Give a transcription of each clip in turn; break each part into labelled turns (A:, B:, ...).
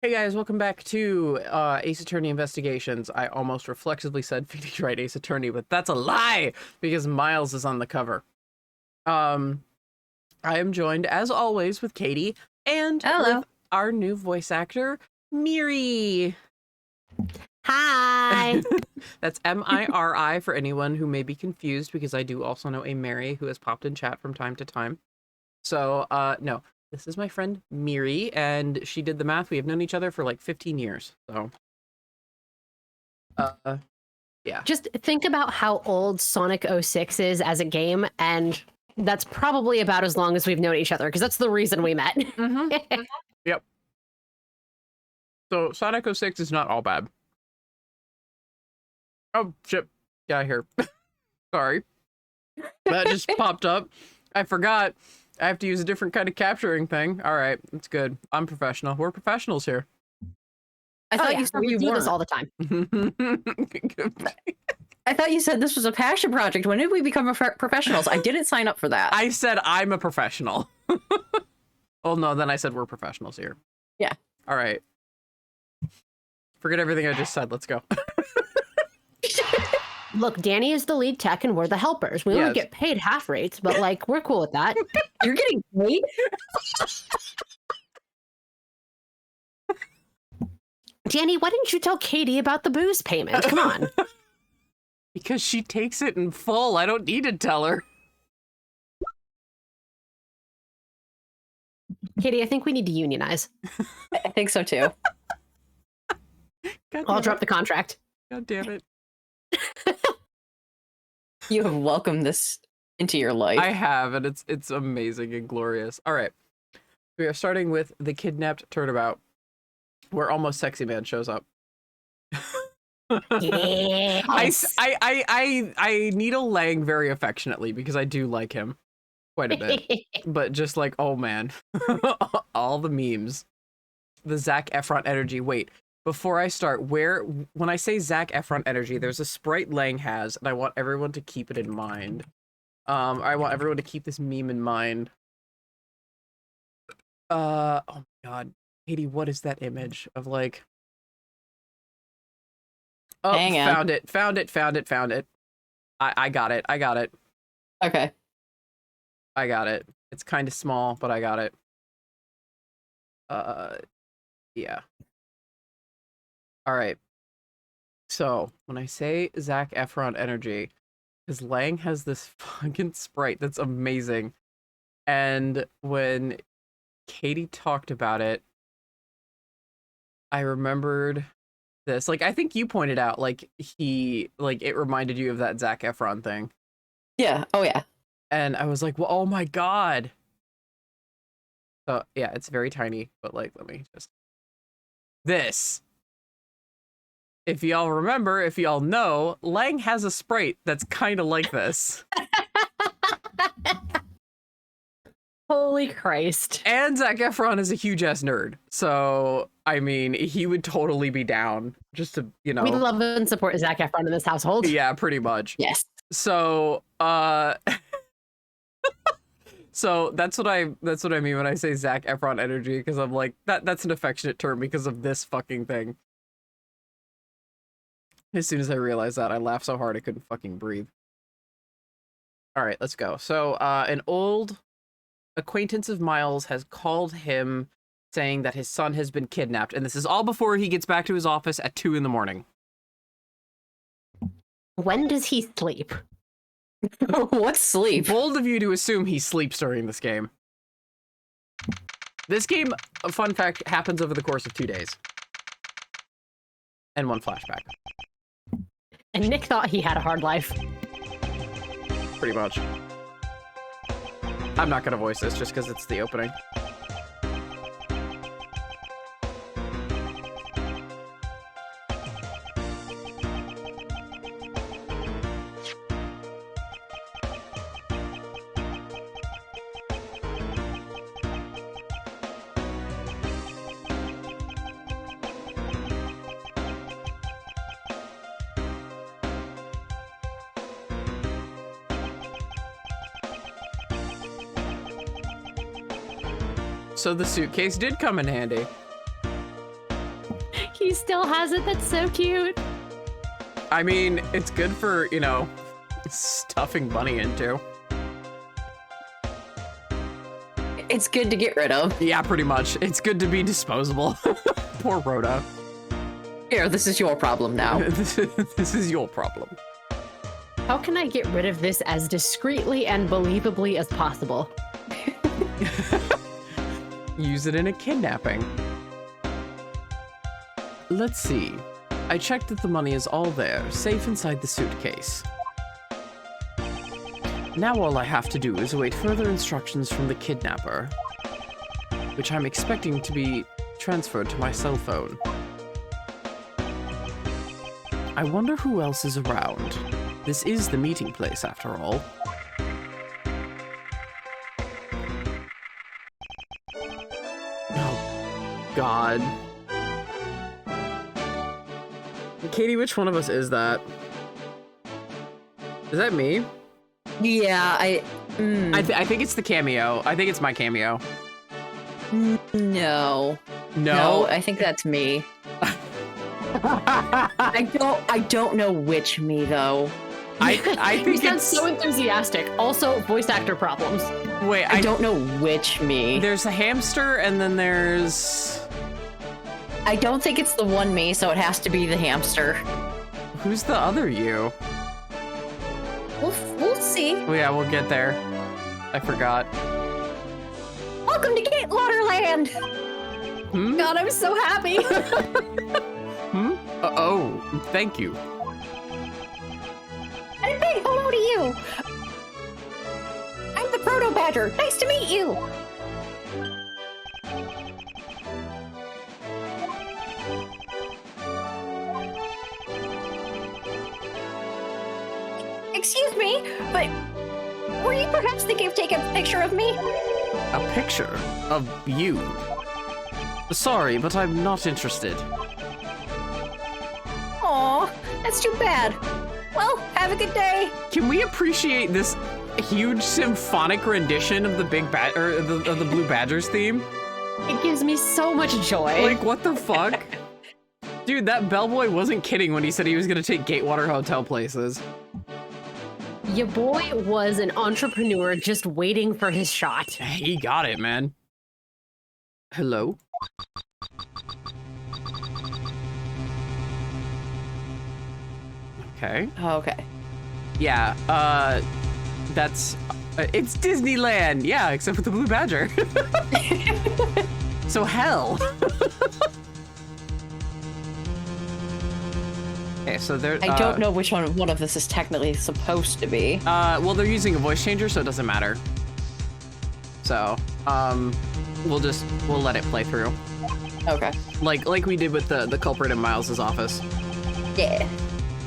A: Hey guys, welcome back to Ace Attorney Investigations. I almost reflexively said Phoenix Wright Ace Attorney, but that's a lie because Miles is on the cover. I am joined, as always, with Katie and with our new voice actor, Miri.
B: Hi.
A: That's M-I-R-I for anyone who may be confused, because I do also know a Mary who has popped in chat from time to time. So, no. This is my friend Miri, and she did the math. We have known each other for like 15 years. So, yeah.
B: Just think about how old Sonic 06 is as a game, and that's probably about as long as we've known each other, because that's the reason we met.
A: Yep. So, Sonic 06 is not all bad. Oh, shit. Get out of here. Sorry. That just popped up. I forgot. I have to use a different kind of capturing thing. All right, that's good. I'm professional. We're professionals here.
C: I thought you said
B: we
C: you
B: do
C: weren't.
B: this all the time.
C: I thought you said this was a passion project. When did we become professionals? I didn't sign up for that.
A: I said I'm a professional. Oh no, then I said we're professionals here.
C: Yeah.
A: All right. Forget everything I just said. Let's go.
B: Look, Danny is the lead tech, and we're the helpers. We only get paid half rates, but like we're cool with that.
C: You're getting paid?
B: Danny, why didn't you tell Katie about the booze payment? Come on.
A: Because she takes it in full. I don't need to tell her.
B: Katie, I think we need to unionize.
C: I think so too.
B: I'll drop the contract.
A: God damn it.
C: You have welcomed this into your life.
A: I have, and it's amazing and glorious. All right. We are starting with the kidnapped turnabout, where almost sexy man shows up.
B: Yes.
A: I needle Lang very affectionately because I do like him quite a bit. But just like, oh man, all the memes, the Zac Efron energy. Wait, before I start, when I say Zac Efron energy, there's a sprite Lang has, and I want everyone to keep it in mind. I want everyone to keep this meme in mind. Oh my god, Katie, what is that image of like? Oh,
C: Hang on.
A: found it. I got it.
C: Okay.
A: I got it. It's kind of small, but I got it. Yeah. All right. So when I say Zac Efron energy, because Lang has this fucking sprite that's amazing. And when Katie talked about it, I remembered this. Like, I think you pointed out, like, it reminded you of that Zac Efron thing.
C: Yeah. Oh, yeah.
A: And I was like, well, oh my god. So, yeah, it's very tiny, but, like, let me just... This. If y'all remember, if y'all know, Lang has a sprite that's kind of like this.
B: Holy Christ.
A: And Zac Efron is a huge-ass nerd. So, I mean, he would totally be down just to, you know...
B: We love and support Zac Efron in this household.
A: Yeah, pretty much.
C: Yes.
A: So, so that's what I mean when I say Zac Efron energy, because I'm like, that's an affectionate term because of this fucking thing. As soon as I realized that, I laughed so hard I couldn't fucking breathe. All right, let's go. So, an old acquaintance of Miles has called him saying that his son has been kidnapped, and this is all before he gets back to his office at 2 in the morning.
B: When does he sleep?
C: What's sleep?
A: Bold of you to assume he sleeps during this game. This game, a fun fact, happens over the course of 2 days. And 1 flashback.
B: And Nick thought he had a hard life.
A: Pretty much. I'm not gonna voice this just because it's the opening. So the suitcase did come in handy.
B: He still has it. That's so cute.
A: I mean, it's good for, you know, stuffing Bunny into.
C: It's good to get rid of.
A: Yeah, pretty much. It's good to be disposable. Poor Rhoda.
C: Here, this is your problem now.
A: This is your problem.
B: How can I get rid of this as discreetly and believably as possible?
A: Use it in a kidnapping. Let's see. I checked that the money is all there, safe inside the suitcase. Now all I have to do is await further instructions from the kidnapper, which I'm expecting to be transferred to my cell phone. I wonder who else is around. This is the meeting place, after all. Oh, God. Katie, which one of us is that? Is that me?
C: Yeah,
A: I think it's the cameo. I think it's my cameo.
C: No.
A: No?
C: I think that's me. I don't know which me though.
A: I
B: He
A: think
B: sounds
A: it's...
B: so enthusiastic. Also, voice actor problems.
A: Wait,
C: I don't know which me.
A: There's a hamster and then there's...
C: I don't think it's the one me, so it has to be the hamster.
A: Who's the other you?
C: We'll see.
A: Oh yeah, we'll get there. I forgot.
C: Welcome to Gatewaterland!
A: Hmm?
B: God, I'm so happy.
A: Hmm? Oh, thank you.
C: And a big hello to you! I'm the Proto Badger. Nice to meet you! Excuse me, but were you perhaps thinking of taking a picture of me?
A: A picture of you. Sorry, but I'm not interested.
C: Aw, that's too bad. Well, have a good day.
A: Can we appreciate this huge symphonic rendition of the of the Blue Badgers theme?
B: It gives me so much joy.
A: Like, what the fuck? Dude, that bellboy wasn't kidding when he said he was gonna take Gatewater Hotel places.
B: Your boy was an entrepreneur just waiting for his shot.
A: He got it, man. Hello? Okay.
C: Okay.
A: Yeah, that's... it's Disneyland! Yeah, except with the Blue Badger. So hell! Okay, so there...
C: I don't know which one of this is technically supposed to be.
A: well, they're using a voice changer, so it doesn't matter. So, we'll let it play through.
C: Okay.
A: Like we did with the culprit in Miles's office.
C: Yeah.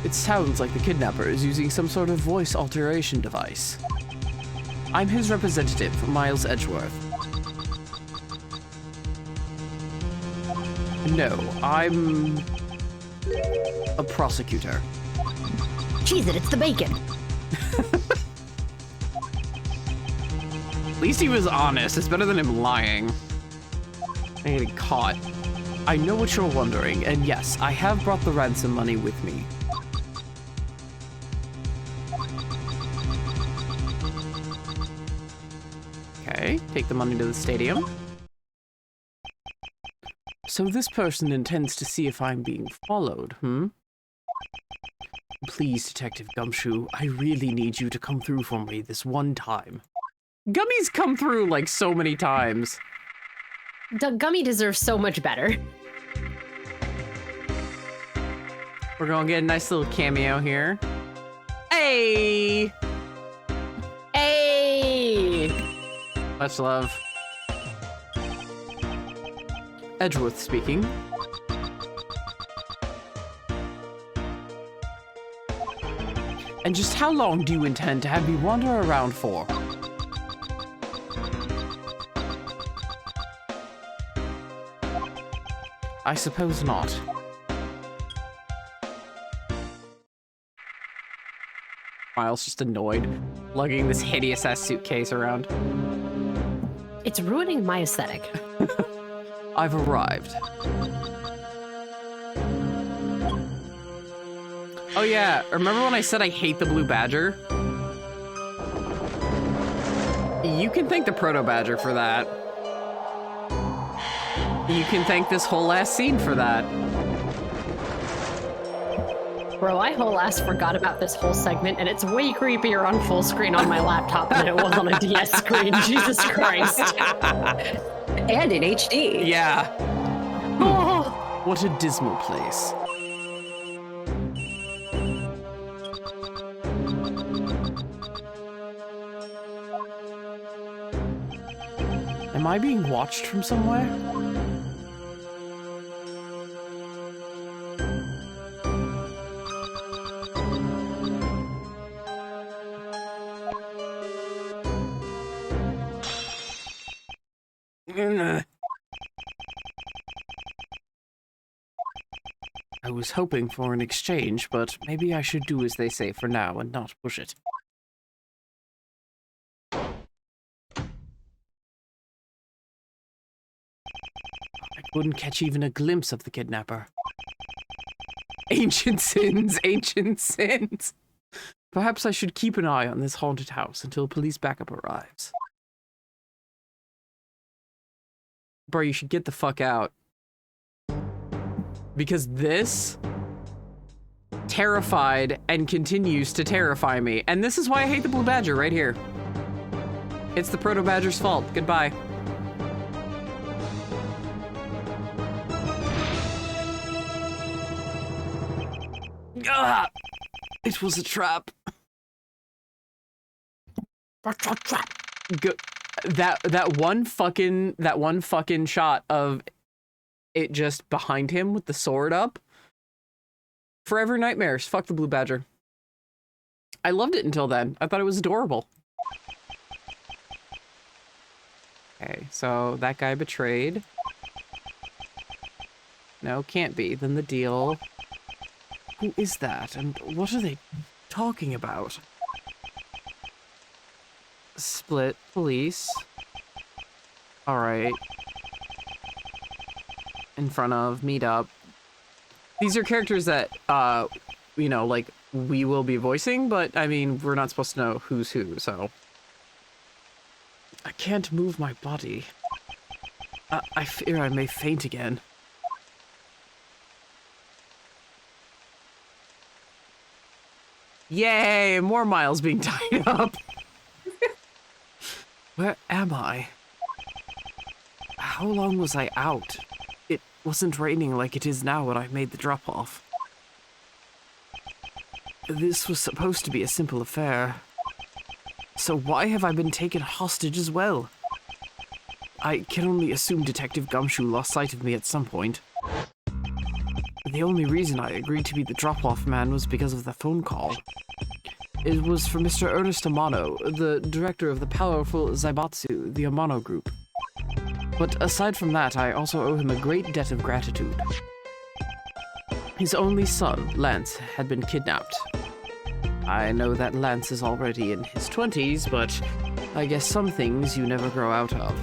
A: It sounds like the kidnapper is using some sort of voice alteration device. I'm his representative, Miles Edgeworth. No, I'm a prosecutor.
B: Cheese it, it's the bacon.
A: At least he was honest. It's better than him lying and getting caught. I know what you're wondering, and yes, I have brought the ransom money with me. Okay, take the money to the stadium. So this person intends to see if I'm being followed, hmm? Please, Detective Gumshoe, I really need you to come through for me this one time. Gummy's come through like so many times.
B: Gummy deserves so much better.
A: We're gonna get a nice little cameo here. Hey!
B: Hey!
A: Much love. Edgeworth speaking. And just how long do you intend to have me wander around for? I suppose not. Miles just annoyed, lugging this hideous-ass suitcase around.
B: It's ruining my aesthetic.
A: I've arrived. Oh yeah, remember when I said I hate the blue badger? You can thank the proto badger for that. You can thank this whole last scene for that.
B: Bro, I whole ass forgot about this whole segment, and it's way creepier on full screen on my laptop than it was on a DS screen. Jesus Christ.
C: And in HD.
A: Yeah.
B: Oh.
A: What a dismal place. Am I being watched from somewhere? I was hoping for an exchange, but maybe I should do as they say for now and not push it. I couldn't catch even a glimpse of the kidnapper. Ancient sins, ancient sins. Perhaps I should keep an eye on this haunted house until police backup arrives. Bro, you should get the fuck out. Because this terrified and continues to terrify me. And this is why I hate the blue badger right here. It's the proto badger's fault. Goodbye. Ah! It was a trap. That one fucking shot of it just behind him with the sword up. Forever nightmares. Fuck the blue badger. I loved it until then. I thought it was adorable. Okay, so that guy betrayed. No, can't be. Then the deal. Who is that? And what are they talking about? Split police. Alright. In front of, meet up. These are characters that, you know, like, we will be voicing, but, I mean, we're not supposed to know who's who, so. I can't move my body. I fear I may faint again. Yay! More miles being tied up. Where am I? How long was I out? It wasn't raining like it is now when I made the drop-off. This was supposed to be a simple affair. So why have I been taken hostage as well? I can only assume Detective Gumshoe lost sight of me at some point. The only reason I agreed to be the drop-off man was because of the phone call. It was for Mr. Ernest Amano, the director of the powerful Zaibatsu, the Amano group. But aside from that, I also owe him a great debt of gratitude. His only son, Lance, had been kidnapped. I know that Lance is already in his 20s, but I guess some things you never grow out of.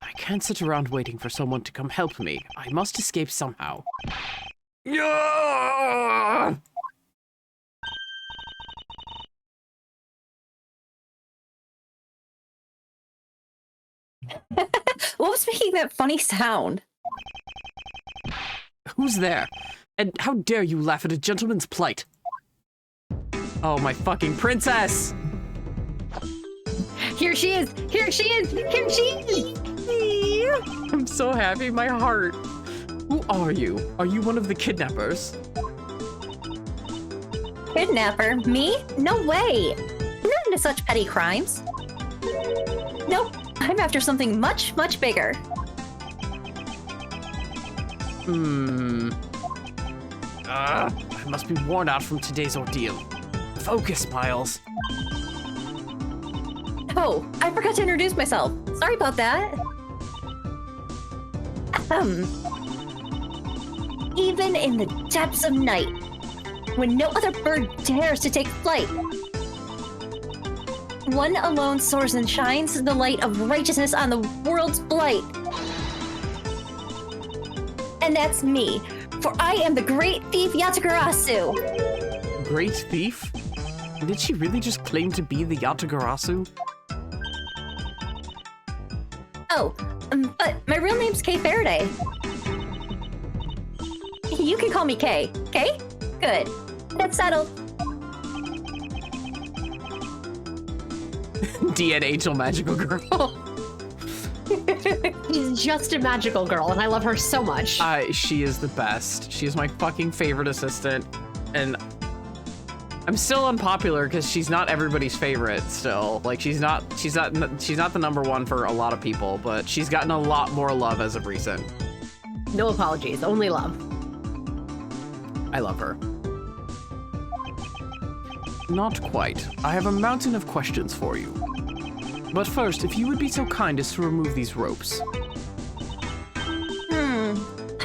A: I can't sit around waiting for someone to come help me. I must escape somehow. Yeah!
C: What was making that funny sound?
A: Who's there? And how dare you laugh at a gentleman's plight? Oh, my fucking princess!
B: Here she is! Here she is! Here she is!
A: I'm so happy, my heart. Who are you? Are you one of the kidnappers?
C: Kidnapper? Me? No way! I'm not into such petty crimes. Nope, I'm after something much, much bigger.
A: I must be worn out from today's ordeal. Focus, Miles.
C: Oh, I forgot to introduce myself. Sorry about that. Even in the depths of night, when no other bird dares to take flight, one alone soars and shines the light of righteousness on the world's blight. And that's me, for I am the great thief Yatagarasu.
A: Great thief? Did she really just claim to be the Yatagarasu?
C: Oh, but my real name's Kay Faraday. You can call me Kay. Kay? Good. That's settled.
A: DNA magical girl.
B: She's just a magical girl, and I love her so much.
A: She is the best. She is my fucking favorite assistant, and I'm still unpopular because she's not everybody's favorite still. Like she's not the number one for a lot of people, but she's gotten a lot more love as of recent.
B: No apologies, only love.
A: I love her. Not quite. I have a mountain of questions for you. But first, if you would be so kind as to remove these ropes.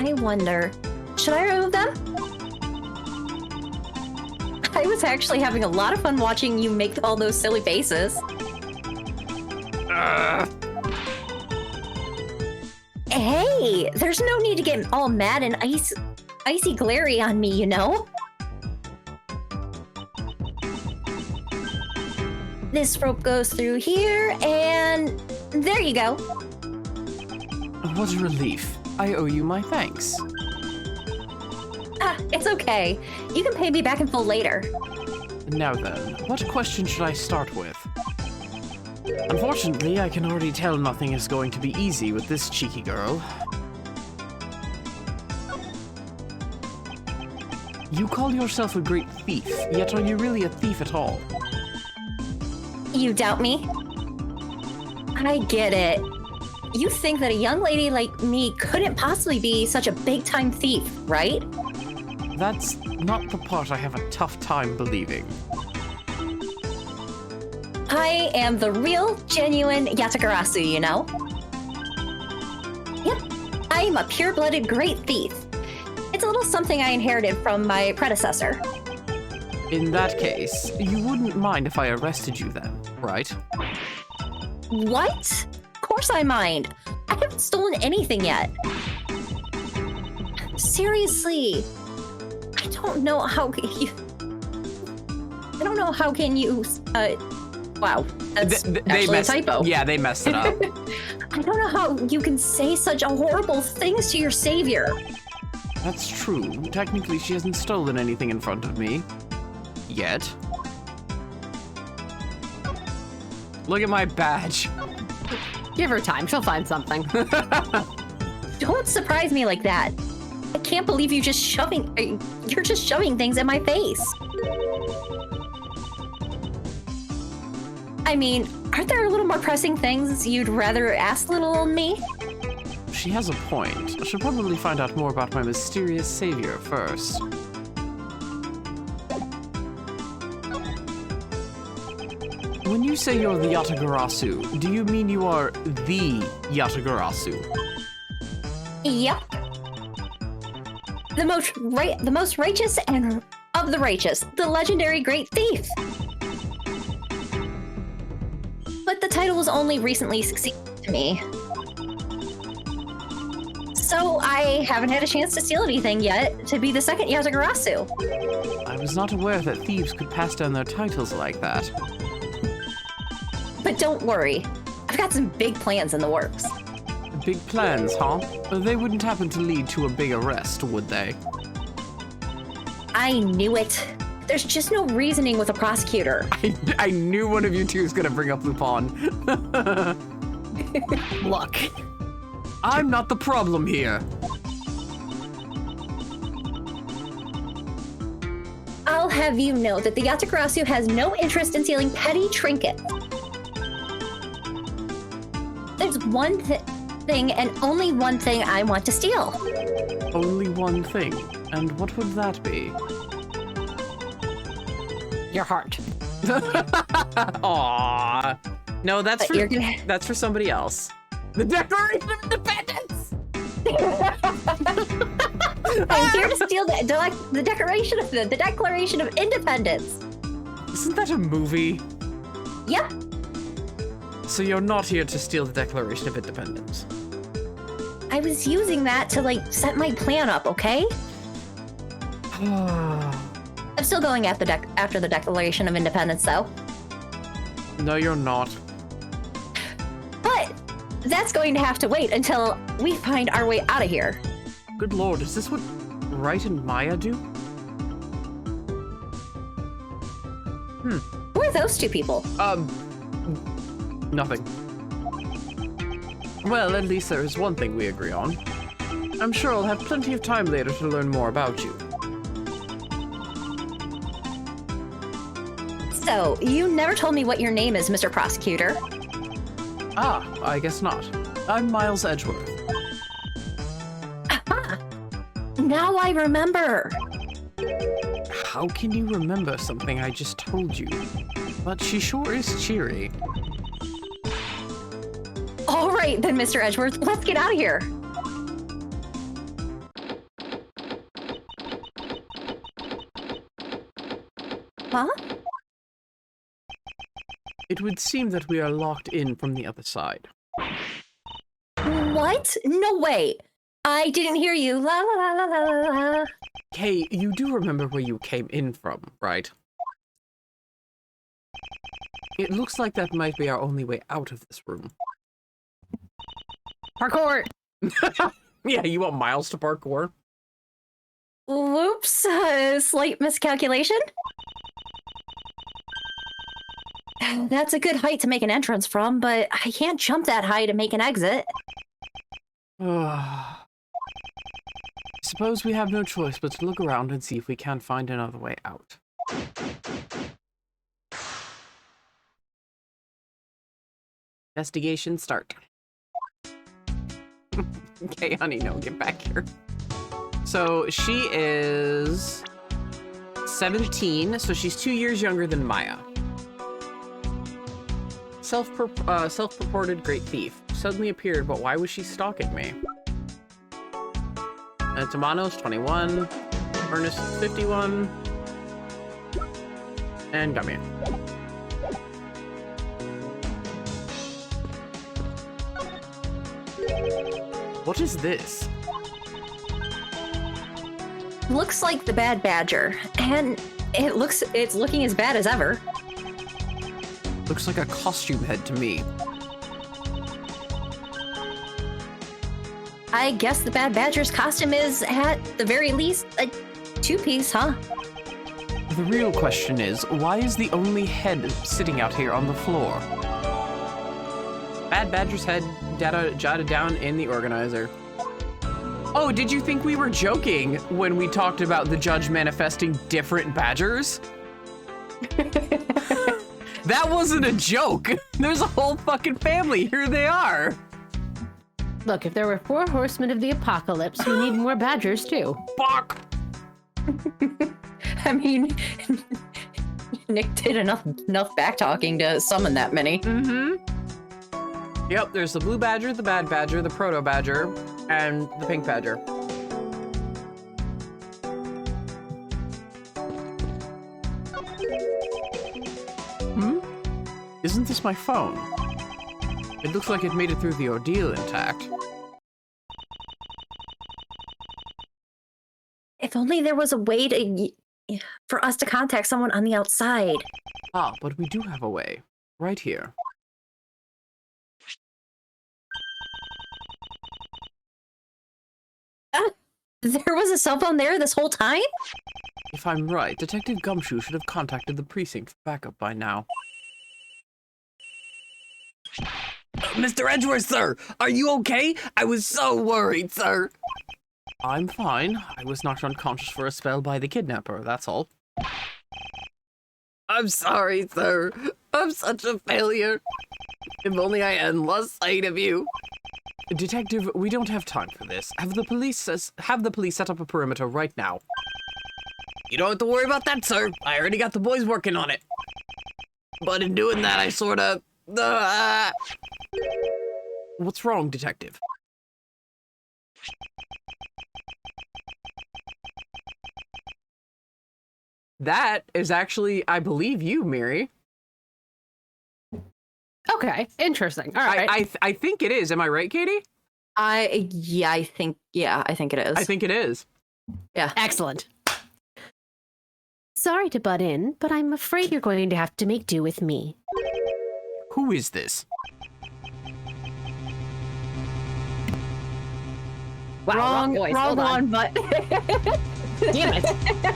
C: I wonder, should I remove them? I was actually having a lot of fun watching you make all those silly faces. Hey, there's no need to get all mad and icy glary on me, you know? This rope goes through here, and there you go.
A: What a relief. I owe you my thanks.
C: It's okay. You can pay me back in full later.
A: Now then, what question should I start with? Unfortunately, I can already tell nothing is going to be easy with this cheeky girl. You call yourself a great thief, yet are you really a thief at all?
C: You doubt me? I get it. You think that a young lady like me couldn't possibly be such a big-time thief, right?
A: That's not the part I have a tough time believing.
C: I am the real, genuine Yatagarasu, you know? Yep, I am a pure-blooded great thief. It's a little something I inherited from my predecessor.
A: In that case, you wouldn't mind if I arrested you then, right?
C: What? Of course I mind. I haven't stolen anything yet. Seriously. I don't know how you... I don't know how can you... Wow, that's actually a typo.
A: Yeah, they messed it up.
C: I don't know how you can say such horrible things to your savior.
A: That's true. Technically, she hasn't stolen anything in front of me. Yet. Look at my badge.
B: Give her time, she'll find something.
C: Don't surprise me like that. I can't believe you're just shoving things in my face. I mean, aren't there a little more pressing things you'd rather ask little old me?
A: She has a point. I should probably find out more about my mysterious savior first. When you say you're the Yatagarasu, do you mean you are the Yatagarasu?
C: Yep. The most righteous and of the righteous, the legendary great thief. But the title was only recently succeeded to me. So I haven't had a chance to steal anything yet to be the second Yatagarasu.
A: I was not aware that thieves could pass down their titles like that.
C: But don't worry, I've got some big plans in the works.
A: Big plans, huh? They wouldn't happen to lead to a big arrest, would they?
C: I knew it. There's just no reasoning with a prosecutor.
A: I knew one of you two was gonna bring up Lupin.
B: Look.
A: I'm not the problem here.
C: I'll have you know that the Yatagarasu has no interest in stealing petty trinkets. There's one thing and only one thing I want to steal.
A: Only one thing. And what would that be?
B: Your heart.
A: Aww. No, that's that's for somebody else. The Declaration of Independence!
C: I'm here to steal the Declaration of Independence.
A: Isn't that a movie?
C: Yep.
A: So you're not here to steal the Declaration of Independence?
C: I was using that to, like, set my plan up, okay? I'm still going at the after the Declaration of Independence, though.
A: No, you're not.
C: But that's going to have to wait until we find our way out of here.
A: Good lord, is this what Wright and Maya do?
C: Who are those two people?
A: Nothing. Well, at least there is one thing we agree on. I'm sure I'll have plenty of time later to learn more about you.
C: So, you never told me what your name is, Mr. Prosecutor.
A: Ah, I guess not. I'm Miles Edgeworth.
C: Aha! Now I remember.
A: How can you remember something I just told you? But she sure is cheery.
C: All right, then, Mr. Edgeworth, let's get out of here. Huh?
A: It would seem that we are locked in from the other side.
C: What? No way. I didn't hear you. La la la la la la.
A: Kay, you do remember where you came in from, right? It looks like that might be our only way out of this room.
B: Parkour!
A: Yeah, you want Miles to parkour?
C: Whoops, slight miscalculation. That's a good height to make an entrance from, but I can't jump that high to make an exit.
A: Suppose we have no choice but to look around and see if we can't find another way out. Investigation start. Okay, honey, no, get back here. So she is 17, so she's 2 years younger than Maya. Self-purported great thief. Suddenly appeared, but why was she stalking me? Tomanos, 21. Ernest, 51. And Gummy. What is this?
C: Looks like the Bad Badger, and it's looking as bad as ever.
A: Looks like a costume head to me.
C: I guess the Bad Badger's costume is, at the very least, a two-piece, huh?
A: The real question is, why is the only head sitting out here on the floor? Bad Badger's head jotted down in the organizer. Oh, did you think we were joking when we talked about the judge manifesting different badgers? That wasn't a joke. There's a whole fucking family. Here they are.
B: Look, if there were 4 horsemen of the apocalypse, we need more badgers too.
A: Fuck.
C: I mean, Nick did enough back-talking to summon that many.
A: Mm-hmm. Yep, there's the blue badger, the bad badger, the proto badger, and the pink badger. Isn't this my phone? It looks like it made it through the ordeal intact.
C: If only there was a way for us to contact someone on the outside.
A: Ah, but we do have a way. Right here.
C: There was a cell phone there this whole time?
A: If I'm right, Detective Gumshoe should have contacted the precinct for backup by now. Mr. Edgeworth, sir! Are you okay? I was so worried, sir! I'm fine. I was knocked unconscious for a spell by the kidnapper, that's all. I'm sorry, sir. I'm such a failure. If only I hadn't lost sight of you. Detective, we don't have time for this. Have the police set up a perimeter right now. You don't have to worry about that, sir. I already got the boys working on it. But in doing that, I sort of... What's wrong, Detective? That is actually, I believe you, Miri.
B: Okay, interesting. All right.
A: I think it is. Am I right, Katie?
C: I think it is.
A: I think it is.
C: Yeah.
B: Excellent. Sorry to butt in, but I'm afraid you're going to have to make do with me.
A: Who is this?
B: Wow,
C: wrong
B: voice.
C: wrong
B: Hold on.
C: one, but
B: Damn it.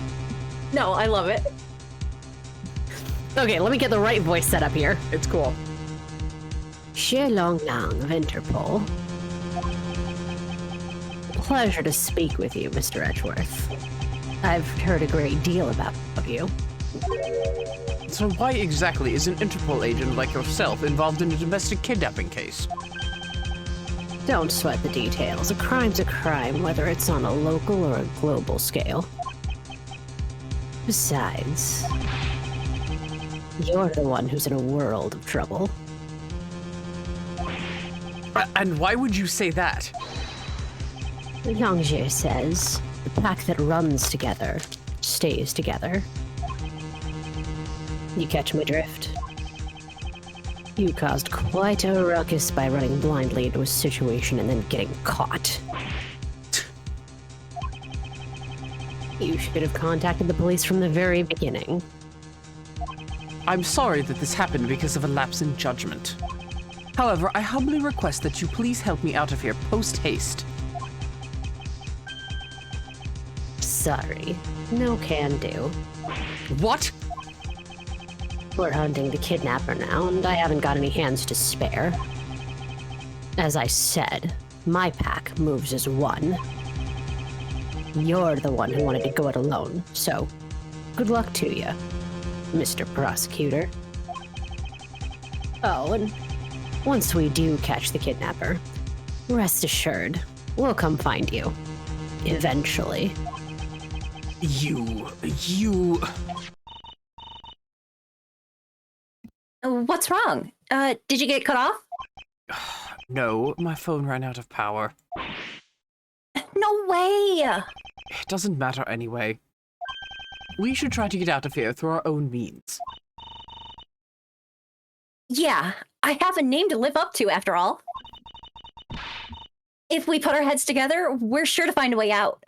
C: no, I love it.
B: Okay, let me get the right voice set up here.
A: It's cool.
B: Shi-long of Interpol. Pleasure to speak with you, Mr. Edgeworth. I've heard a great deal about you.
A: So why exactly is an Interpol agent like yourself involved in a domestic kidnapping case?
B: Don't sweat the details. A crime's a crime, whether it's on a local or a global scale. Besides, you're the one who's in a world of trouble.
A: And why would you say that?
B: Yangzhe says, the pack that runs together stays together. You catch my drift? You caused quite a ruckus by running blindly into a situation and then getting caught. You should have contacted the police from the very beginning.
A: I'm sorry that this happened because of a lapse in judgment. However, I humbly request that you please help me out of here post-haste.
B: Sorry. No can do.
A: What?
B: We're hunting the kidnapper now, and I haven't got any hands to spare. As I said, my pack moves as one. You're the one who wanted to go it alone, so good luck to you, Mr. Prosecutor. Oh, and once we do catch the kidnapper, rest assured, we'll come find you. Eventually.
A: You...
C: What's wrong? Did you get cut off?
A: No, my phone ran out of power.
C: No way!
A: It doesn't matter anyway. We should try to get out of here through our own means.
C: Yeah, I have a name to live up to after all. If we put our heads together, we're sure to find a way out.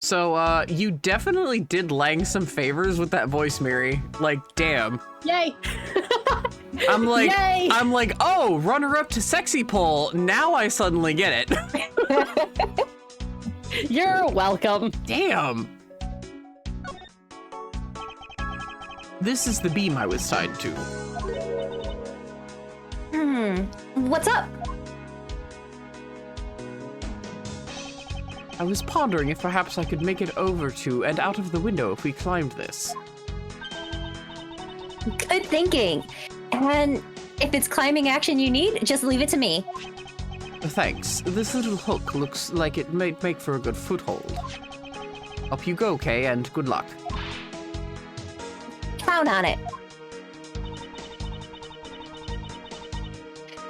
A: So, you definitely did Lang some favors with that voice, Miri. Like, damn.
B: Yay!
A: I'm like,
B: Yay!
A: oh, runner-up to Sexy Pole. Now I suddenly get it.
B: You're welcome.
A: Damn. This is the beam I was tied to.
C: What's up?
A: I was pondering if perhaps I could make it over to and out of the window if we climbed this.
C: Good thinking. And if it's climbing action you need, just leave it to me.
A: Thanks. This little hook looks like it might make for a good foothold. Up you go, Kay, and good luck.
C: Count on it.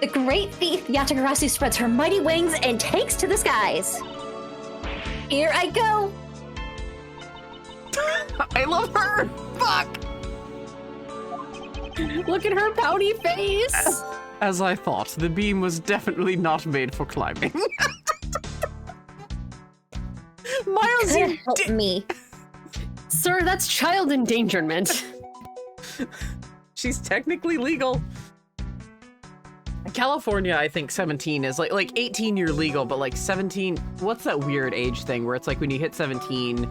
C: The great thief Yatagarasu spreads her mighty wings and takes to the skies. Here I go.
A: I love her! Fuck!
B: Look at her pouty face.
A: As I thought, the beam was definitely not made for climbing. Miles,
C: Couldn't
A: you
C: help me.
B: Sir, that's child endangerment.
A: She's technically legal. In California, I think 17 is like 18 you're legal, but like 17, what's that weird age thing where it's like when you hit 17,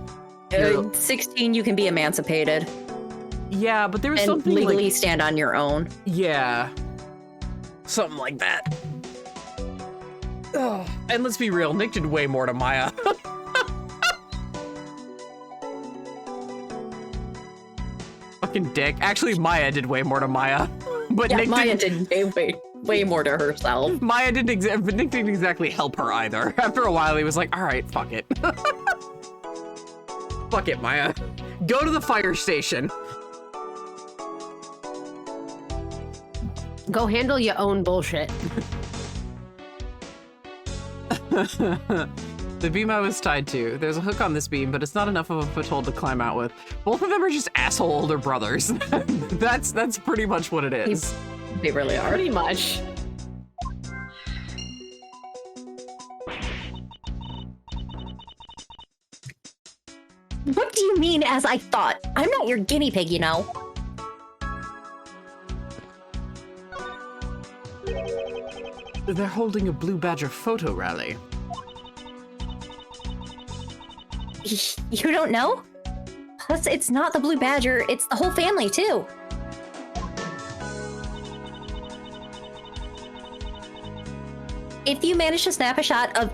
C: 16, you can be emancipated
A: yeah, but there was
C: and
A: something
C: legally
A: like,
C: stand on your own.
A: yeah, something like that. Ugh. And let's be real, Nick did way more to Maya. Fucking dick. Actually, Maya did way more to Maya. But
C: Yeah,
A: Nick
C: Maya
A: didn't,
C: did way more to herself.
A: Maya didn't but Nick didn't exactly help her either. After a while, he was like, all right, fuck it. Fuck it, Maya. Go to the fire station.
B: Go handle your own bullshit.
A: The beam I was tied to. There's a hook on this beam, but it's not enough of a foothold to climb out with. Both of them are just asshole older brothers. That's pretty much what it is.
C: They really are.
B: Pretty much.
C: as I thought. I'm not your guinea pig, you know.
A: They're holding a Blue Badger photo rally.
C: You don't know? Plus, it's not the Blue Badger, it's the whole family, too. If you manage to snap a shot of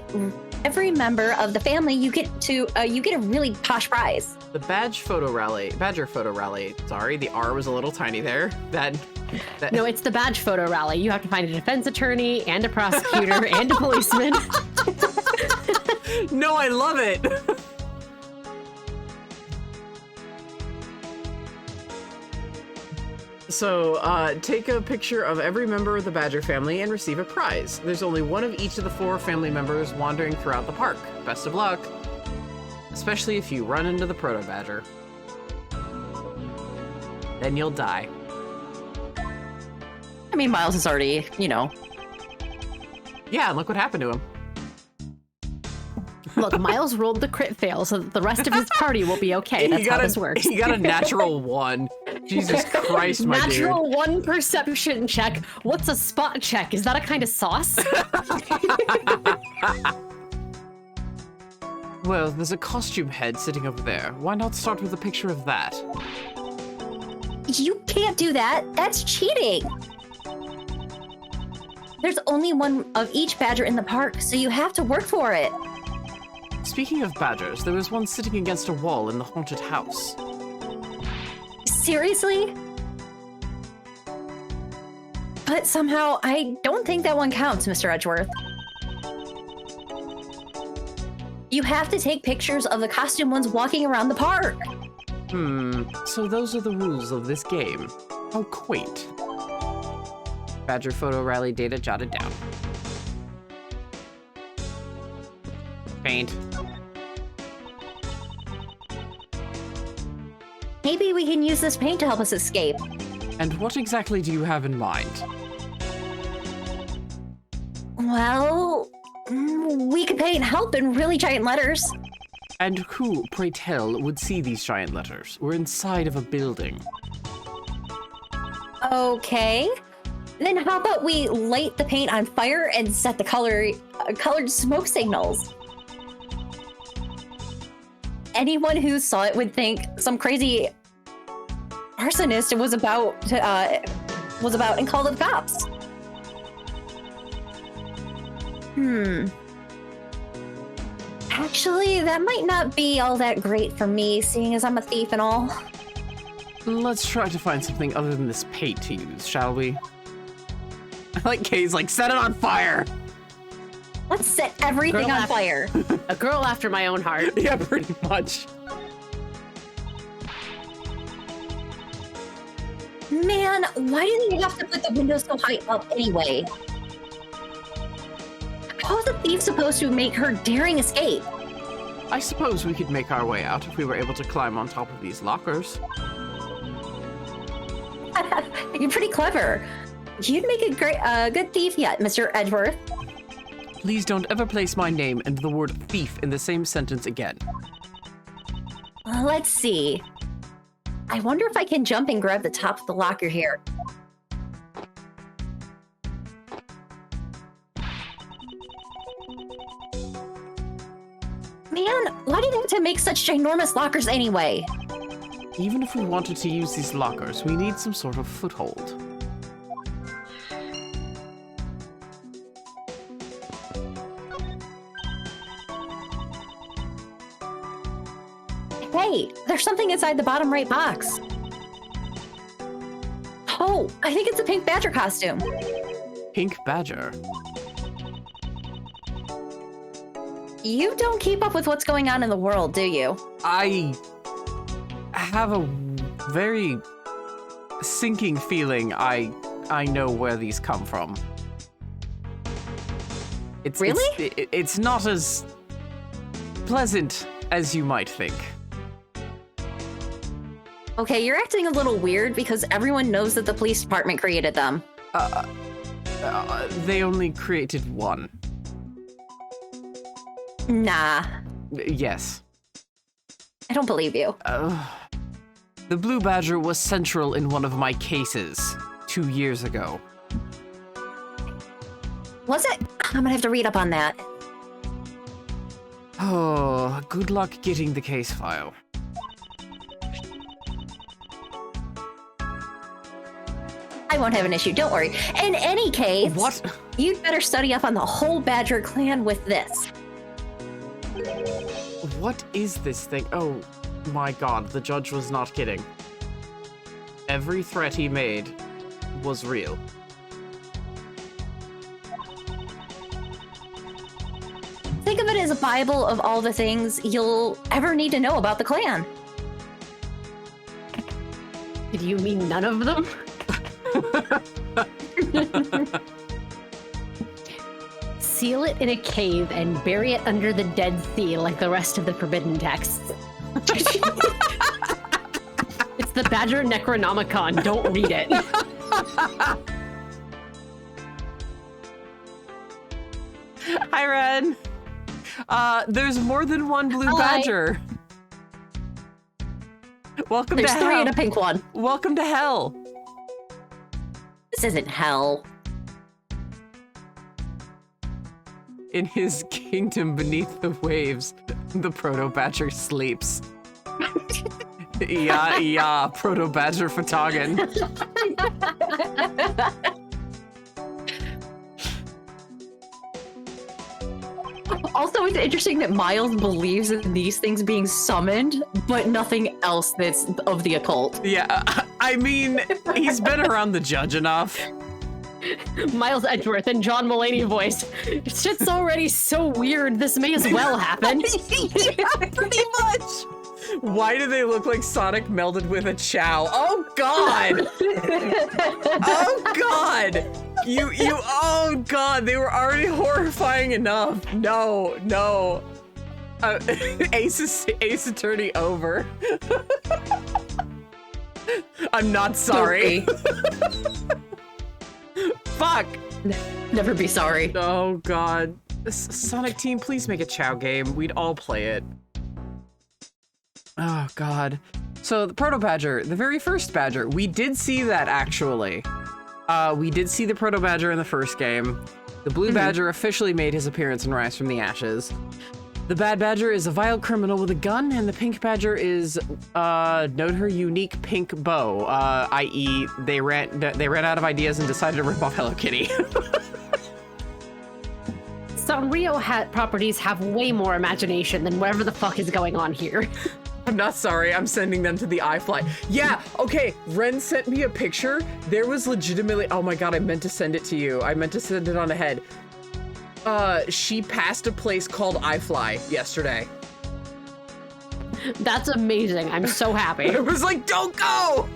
C: every member of the family, you get a really posh prize.
A: The Badger photo rally. Sorry, the R was a little tiny there. That
B: No, it's the badge photo rally. You have to find a defense attorney and a prosecutor and a policeman.
A: No, I love it. So, take a picture of every member of the Badger family and receive a prize. There's only one of each of the 4 family members wandering throughout the park. Best of luck. Especially if you run into the Proto Badger. Then you'll die.
C: I mean, Miles is already, you know.
A: Yeah, and look what happened to him.
B: Look, Miles rolled the crit fail, so that the rest of his party will be okay. That's how this works.
A: He got a natural 1. Jesus Christ, my
B: Natural 1 perception check. What's a spot check? Is that a kind of sauce?
A: Well, there's a costume head sitting over there. Why not start with a picture of that?
C: You can't do that. That's cheating. There's only one of each badger in the park, so you have to work for it.
A: Speaking of badgers, there was one sitting against a wall in the haunted house.
C: Seriously? But somehow, I don't think that one counts, Mr. Edgeworth. You have to take pictures of the costume ones walking around the park.
A: So those are the rules of this game. How quaint. Badger photo rally data jotted down. Paint.
C: Maybe we can use this paint to help us escape.
A: And what exactly do you have in mind?
C: Well, we could paint help in really giant letters.
A: And who, pray tell, would see these giant letters? We're inside of a building.
C: Okay. Then how about we light the paint on fire and set the colored smoke signals? Anyone who saw it would think some crazy arsonist was about and call the cops. Actually, that might not be all that great for me, seeing as I'm a thief and all.
A: Let's try to find something other than this paint to use, shall we? I like Kay's like, set it on fire!
C: Let's set everything
B: Girl
C: on
B: after-
C: fire.
B: A girl after my own heart.
A: Yeah, pretty much.
C: Man, why do they have to put the windows so high up anyway? How is a thief supposed to make her daring escape?
A: I suppose we could make our way out if we were able to climb on top of these lockers.
C: You're pretty clever. You'd make a good thief yet, Mr. Edgeworth.
A: Please don't ever place my name and the word thief in the same sentence again.
C: Let's see. I wonder if I can jump and grab the top of the locker here. Man, why do they have to make such ginormous lockers anyway?
A: Even if we wanted to use these lockers, we need some sort of foothold.
C: Hey, there's something inside the bottom right box. Oh, I think it's a pink badger costume.
A: Pink Badger.
C: You don't keep up with what's going on in the world, do you?
A: I have a very sinking feeling I know where these come from.
C: Really?
A: It's not as pleasant as you might think.
C: Okay, you're acting a little weird because everyone knows that the police department created them.
A: They only created one.
C: Nah.
A: Yes.
C: I don't believe you.
A: The Blue Badger was central in one of my cases 2 years ago.
C: Was it? I'm gonna have to read up on that.
A: Oh, good luck getting the case file.
C: I won't have an issue, don't worry. In any case,
A: What?
C: You'd better study up on the whole Badger clan with this.
A: What is this thing? Oh my god, the judge was not kidding. Every threat he made was real.
C: Think of it as a Bible of all the things you'll ever need to know about the clan.
B: Do you mean none of them? Seal it in a cave and bury it under the Dead Sea like the rest of the forbidden texts. It's the Badger Necronomicon. Don't read it.
A: Hi, Ren. There's more than one blue
B: Hi.
A: badger. Welcome
C: There's
A: to
C: 3
A: hell.
C: and a pink one.
A: Welcome to hell.
C: This isn't hell.
A: In his kingdom beneath the waves, the proto-badger sleeps. Yeah, proto-badger Fatagan.
C: Also, it's interesting that Miles believes in these things being summoned, but nothing else that's of the occult.
A: Yeah, I mean, he's been around the judge enough.
B: Miles Edgeworth and John Mulaney voice. Shit's already so weird, this may as well happen.
A: Yeah, pretty much. Why do they look like Sonic melded with a Chow? Oh god! Oh god! Oh god, they were already horrifying enough. No. Ace Attorney over. I'm not sorry. Fuck!
C: Never be sorry.
A: Oh god. Sonic Team, please make a Chow game. We'd all play it. Oh god. So the Proto Badger, the very first Badger, we did see that actually. We did see the Proto Badger in the first game. The Blue Badger officially made his appearance in Rise from the Ashes. The Bad Badger is a vile criminal with a gun, and the Pink Badger is, note her unique pink bow, i.e. they ran out of ideas and decided to rip off Hello Kitty.
B: Sanrio hat properties have way more imagination than whatever the fuck is going on here.
A: I'm not sorry, I'm sending them to the iFly. Yeah, okay, Ren sent me a picture. There was legitimately, oh my god, I meant to send it to you. I meant to send it on ahead. She passed a place called iFly yesterday.
B: That's amazing. I'm so happy.
A: It was like, don't go!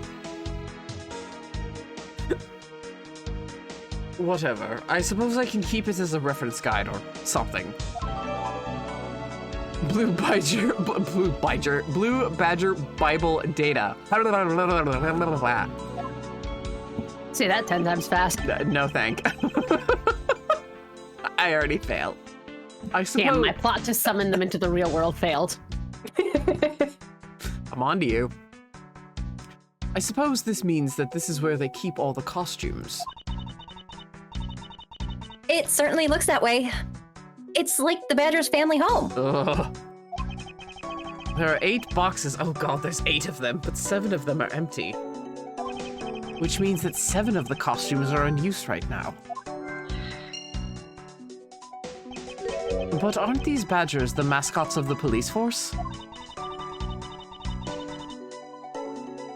A: Whatever. I suppose I can keep it as a reference guide or something. Blue Badger Bible data.
B: Say that 10 times fast.
A: No thank. I already failed. I suppose.
B: Damn, my plot to summon them into the real world failed.
A: I'm on to you. I suppose this means that this is where they keep all the costumes.
C: It certainly looks that way. It's like the Badger's family home.
A: Ugh. There are 8 boxes. Oh god, there's 8 of them, but 7 of them are empty. Which means that 7 of the costumes are in use right now. But aren't these badgers the mascots of the police force?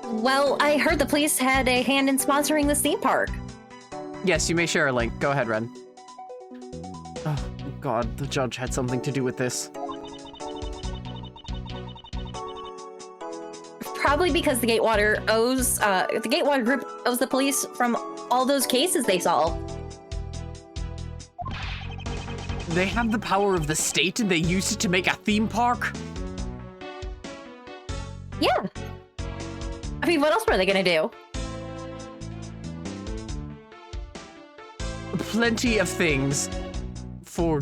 C: Well, I heard the police had a hand in sponsoring this theme park.
A: Yes, you may share a link. Go ahead, Ren. Oh god, the judge had something to do with this.
C: Probably because the Gatewater Group owes the police from all those cases they solved.
A: They have the power of the state and they used it to make a theme park?
C: Yeah. I mean, what else were they gonna do?
A: Plenty of things for,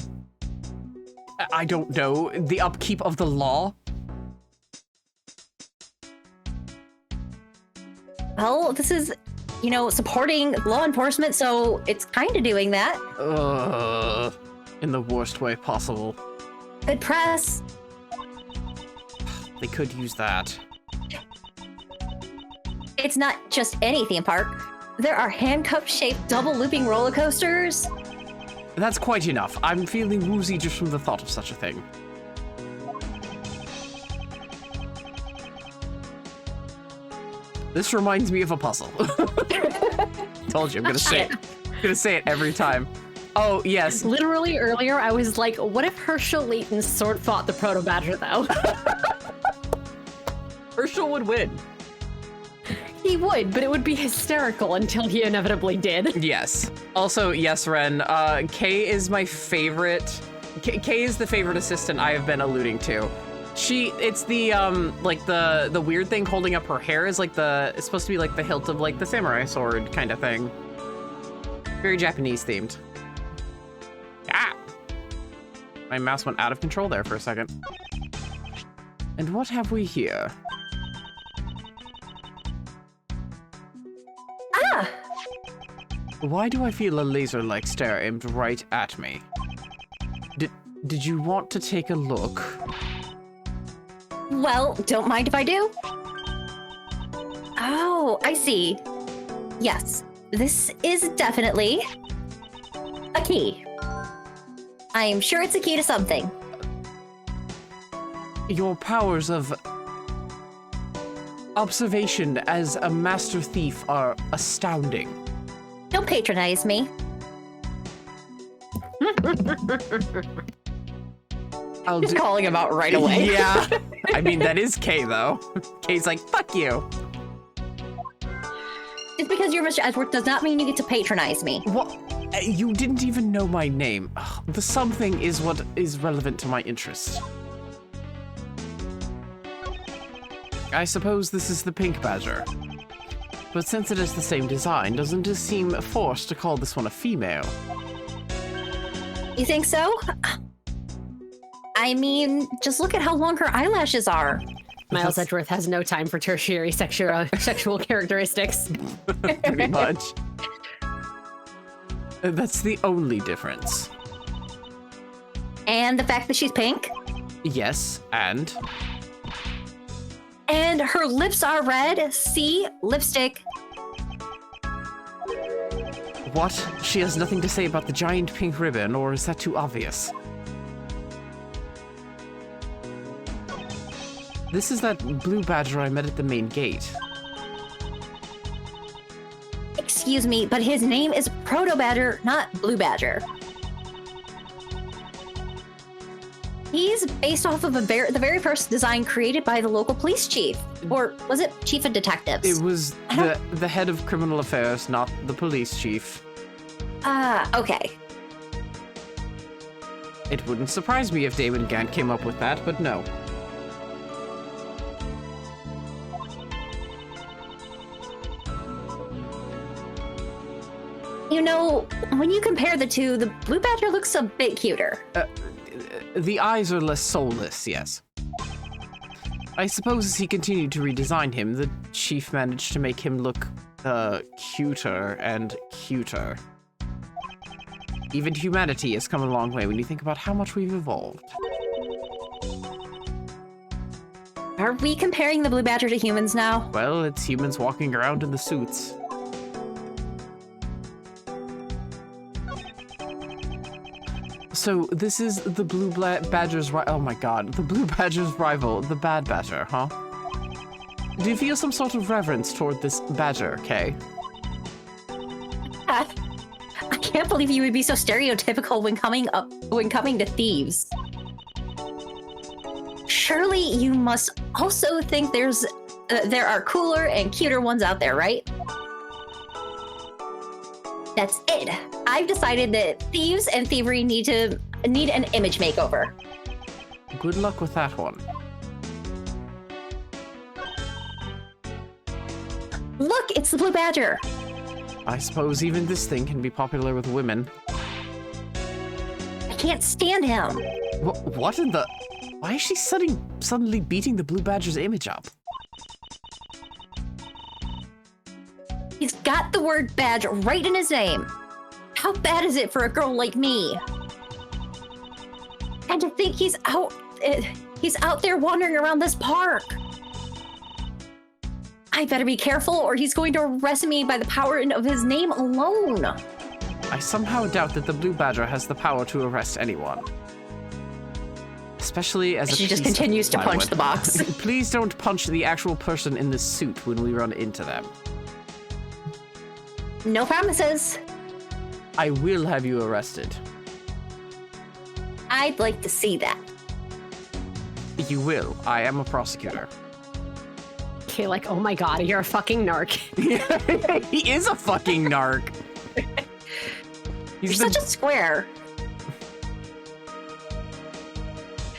A: I don't know, the upkeep of the law.
C: Well, this is, supporting law enforcement, so it's kind of doing that.
A: In the worst way possible.
C: Good press.
A: They could use that.
C: It's not just any theme park. There are handcuff-shaped double-looping roller coasters.
A: That's quite enough. I'm feeling woozy just from the thought of such a thing. This reminds me of a puzzle. Told you, I'm gonna say it. I'm gonna say it every time. Oh, yes.
B: Literally earlier, I was like, what if Herschel Layton sword fought the Proto Badger, though?
A: Herschel would win.
B: He would, but it would be hysterical until he inevitably did.
A: Yes. Also, yes, Ren. Kay is my favorite. Kay is the favorite assistant I have been alluding to. It's the, like, the weird thing holding up her hair is, like, it's supposed to be, like, the hilt of, like, the samurai sword kind of thing. Very Japanese themed. Ah! My mouse went out of control there for a second. And what have we here?
C: Ah!
A: Why do I feel a laser-like stare aimed right at me? Did you want to take a look?
C: Well, don't mind if I do. Oh, I see. Yes, this is definitely a key. I'm sure it's a key to something.
A: Your powers of observation as a master thief are astounding.
C: Don't patronize me. Just calling him out right away.
A: Yeah. I mean, that is Kay, though. Kay's like, fuck you.
C: Just because you're Mr. Edgeworth does not mean you get to patronize me.
A: What? You didn't even know my name. Ugh, the something is what is relevant to my interest. I suppose this is the pink badger. But since it is the same design, doesn't it seem forced to call this one a female?
C: You think so? I mean, just look at how long her eyelashes are.
B: Miles Edgeworth has no time for tertiary sexual characteristics.
A: Pretty much. That's the only difference.
C: And the fact that she's pink?
A: Yes, and?
C: And her lips are red. See? Lipstick.
A: What? She has nothing to say about the giant pink ribbon, or is that too obvious? This is that blue badger I met at the main gate.
C: Excuse me, but his name is Proto Badger, not Blue Badger. He's based off of the very first design created by the local police chief. Or was it chief of detectives?
A: It was the head of criminal affairs, not the police chief.
C: Okay.
A: It wouldn't surprise me if Damon Gant came up with that, but no.
C: You know, when you compare the two, the Blue Badger looks a bit cuter.
A: The eyes are less soulless, yes. I suppose as he continued to redesign him, the chief managed to make him look, cuter and cuter. Even humanity has come a long way when you think about how much we've evolved.
C: Are we comparing the Blue Badger to humans now?
A: Well, it's humans walking around in the suits. So, this is the Blue Badger's oh my god, the Blue Badger's rival, the Bad Badger, huh? Do you feel some sort of reverence toward this badger, Kay?
C: I can't believe you would be so stereotypical when coming to thieves. Surely you must also think there are cooler and cuter ones out there, right? That's it. I've decided that thieves and thievery need an image makeover.
A: Good luck with that one.
C: Look, it's the Blue Badger.
A: I suppose even this thing can be popular with women.
C: I can't stand him.
A: What in the... Why is she suddenly beating the Blue Badger's image up?
C: He's got the word badge right in his name. How bad is it for a girl like me? And to think he's out there wandering around this park. I better be careful or he's going to arrest me by the power of his name alone.
A: I somehow doubt that the Blue Badger has the power to arrest anyone. Especially as
C: she just continues to punch the box.
A: Please don't punch the actual person in the suit when we run into them.
C: No promises.
A: I will have you arrested.
C: I'd like to see that.
A: You will. I am a prosecutor.
B: Okay, like, oh my god, you're a fucking narc.
A: He is a fucking narc.
C: You're such a square.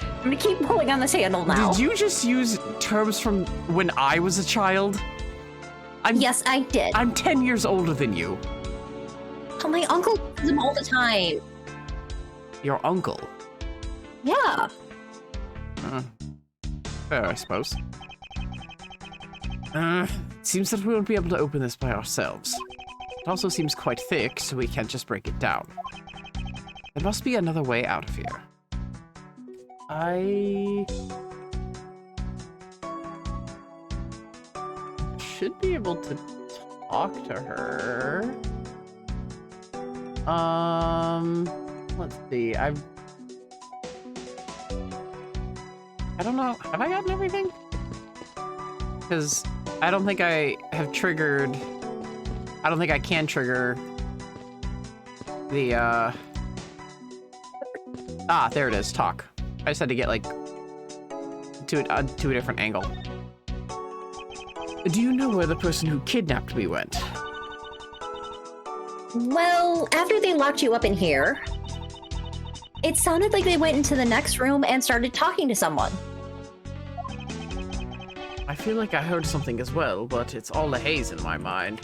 C: I'm gonna keep pulling on this handle now.
A: Did you just use terms from when I was a child?
C: Yes, I did.
A: I'm 10 years older than you.
C: Oh, my uncle uses them all the time.
A: Your uncle?
C: Yeah.
A: Fair, I suppose. Seems that we won't be able to open this by ourselves. It also seems quite thick, so we can't just break it down. There must be another way out of here. I should be able to talk to her. Let's see. I don't know. Have I gotten everything? Because I don't think I have triggered. I don't think I can trigger the there it is. Talk. I just had to get like to a different angle. Do you know where the person who kidnapped me went?
C: Well, after they locked you up in here, it sounded like they went into the next room and started talking to someone.
A: I feel like I heard something as well, but it's all a haze in my mind.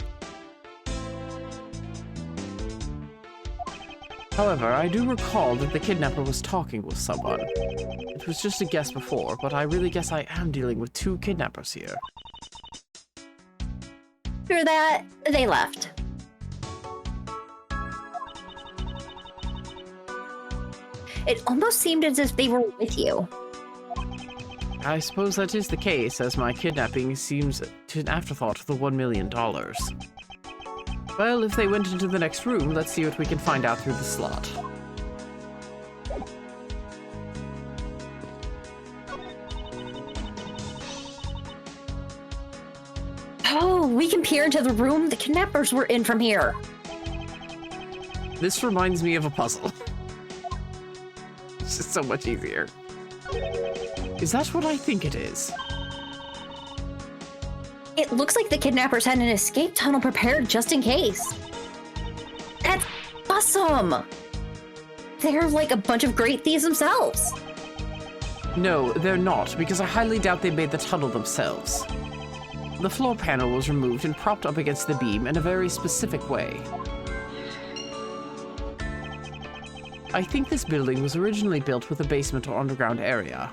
A: However, I do recall that the kidnapper was talking with someone. It was just a guess before, but I really guess I am dealing with two kidnappers here.
C: After that, they left. It almost seemed as if they were with you.
A: I suppose that is the case, as my kidnapping seems to an afterthought of the $1 million. Well, if they went into the next room, let's see what we can find out through the slot.
C: Oh, we can peer into the room the kidnappers were in from here.
A: This reminds me of a puzzle. It's just so much easier. Is that what I think it is?
C: It looks like the kidnappers had an escape tunnel prepared just in case. That's awesome! They're like a bunch of great thieves themselves.
A: No, they're not, because I highly doubt they made the tunnel themselves. The floor panel was removed and propped up against the beam in a very specific way. I think this building was originally built with a basement or underground area.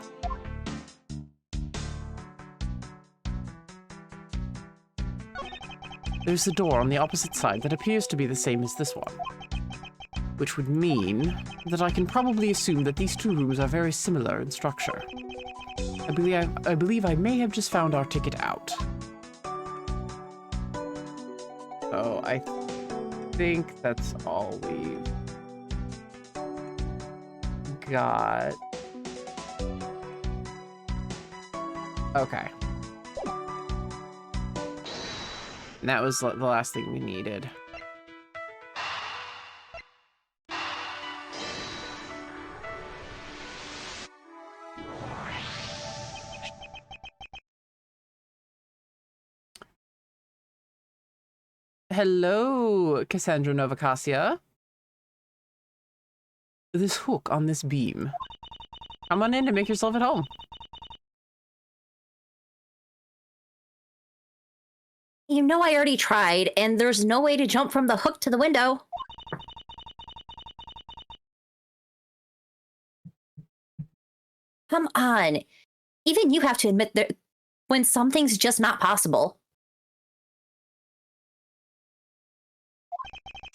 A: There's a door on the opposite side that appears to be the same as this one. Which would mean that I can probably assume that these two rooms are very similar in structure. I believe I may have just found our ticket out. So I think that's all we've got. Okay. And that was the last thing we needed. Hello, Cassandra Novacasia. This hook on this beam. Come on in and make yourself at home.
C: You know I already tried, and there's no way to jump from the hook to the window. Come on. Even you have to admit that when something's just not possible.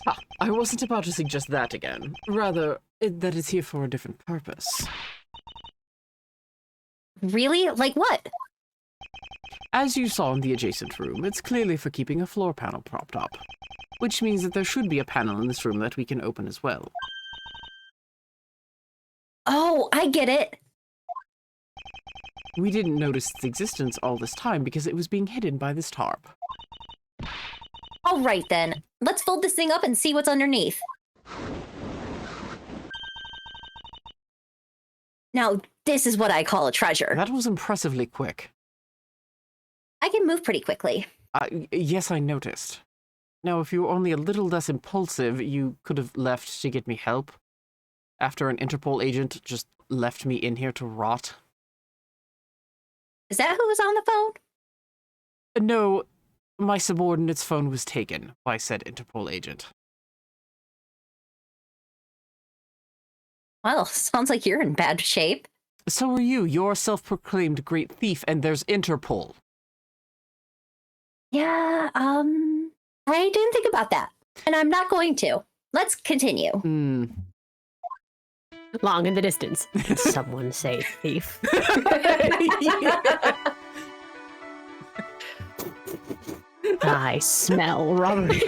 A: Ah, I wasn't about to suggest that again. Rather, that it's here for a different purpose.
C: Really? Like what?
A: As you saw in the adjacent room, it's clearly for keeping a floor panel propped up. Which means that there should be a panel in this room that we can open as well.
C: Oh, I get it.
A: We didn't notice its existence all this time because it was being hidden by this tarp.
C: All right then. Let's fold this thing up and see what's underneath. Now, this is what I call a treasure.
A: That was impressively quick.
C: I can move pretty quickly.
A: Yes, I noticed. Now, if you were only a little less impulsive, you could have left to get me help. After an Interpol agent just left me in here to rot.
C: Is that who was on the phone?
A: No, my subordinate's phone was taken by said Interpol agent.
C: Well, sounds like you're in bad shape.
A: So are you. You're a self-proclaimed great thief, and there's Interpol.
C: Yeah, I didn't think about that. And I'm not going to. Let's continue.
B: Long in the distance. Did someone say thief? I smell robbery.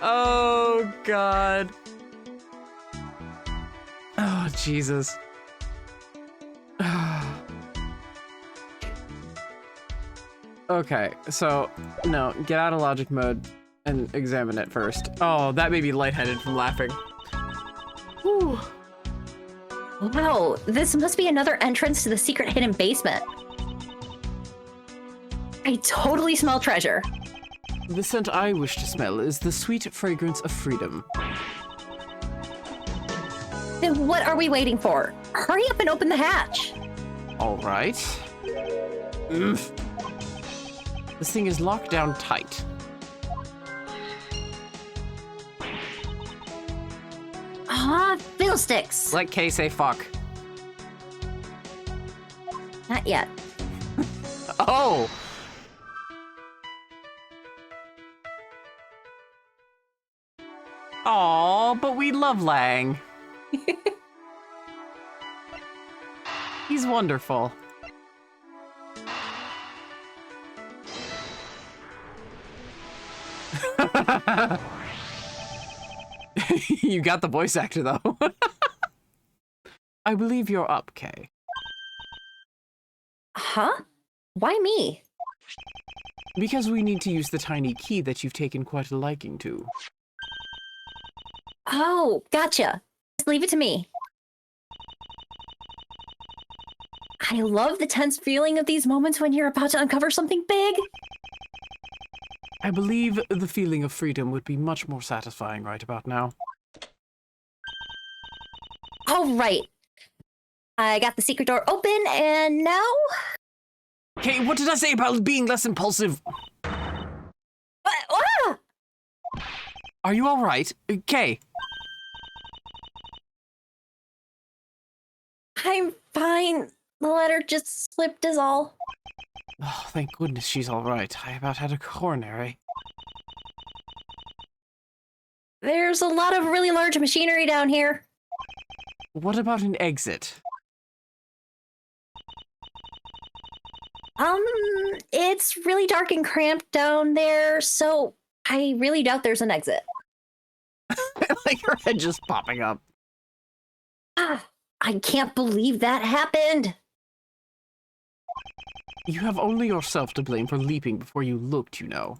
A: Oh, God. Oh, Jesus. Okay, so, no, get out of logic mode and examine it first. Oh, that made me lightheaded from laughing. Whew.
C: Wow, this must be another entrance to the secret hidden basement. I totally smell treasure.
A: The scent I wish to smell is the sweet fragrance of freedom.
C: Then what are we waiting for? Hurry up and open the hatch.
A: All right. This thing is locked down tight.
C: Ah, fiddlesticks.
A: Let Kay say fuck.
C: Not yet.
A: Oh! Aw, but we love Lang. He's wonderful. You got the voice actor, though. I believe you're up, Kay.
C: Huh? Why me?
A: Because we need to use the tiny key that you've taken quite a liking to.
C: Oh, gotcha. Just leave it to me. I love the tense feeling of these moments when you're about to uncover something big.
A: I believe the feeling of freedom would be much more satisfying right about now.
C: All right. I got the secret door open, and now...
A: Kay, what did I say about being less impulsive?
C: Ah!
A: Are you all right? Kay?
C: I'm fine. The letter just slipped is all.
A: Oh, thank goodness she's all right. I about had a coronary.
C: There's a lot of really large machinery down here.
A: What about an exit?
C: It's really dark and cramped down there, so I really doubt there's an exit.
A: Like her head just popping up.
C: Ah, I can't believe that happened.
A: You have only yourself to blame for leaping before you looked, you know.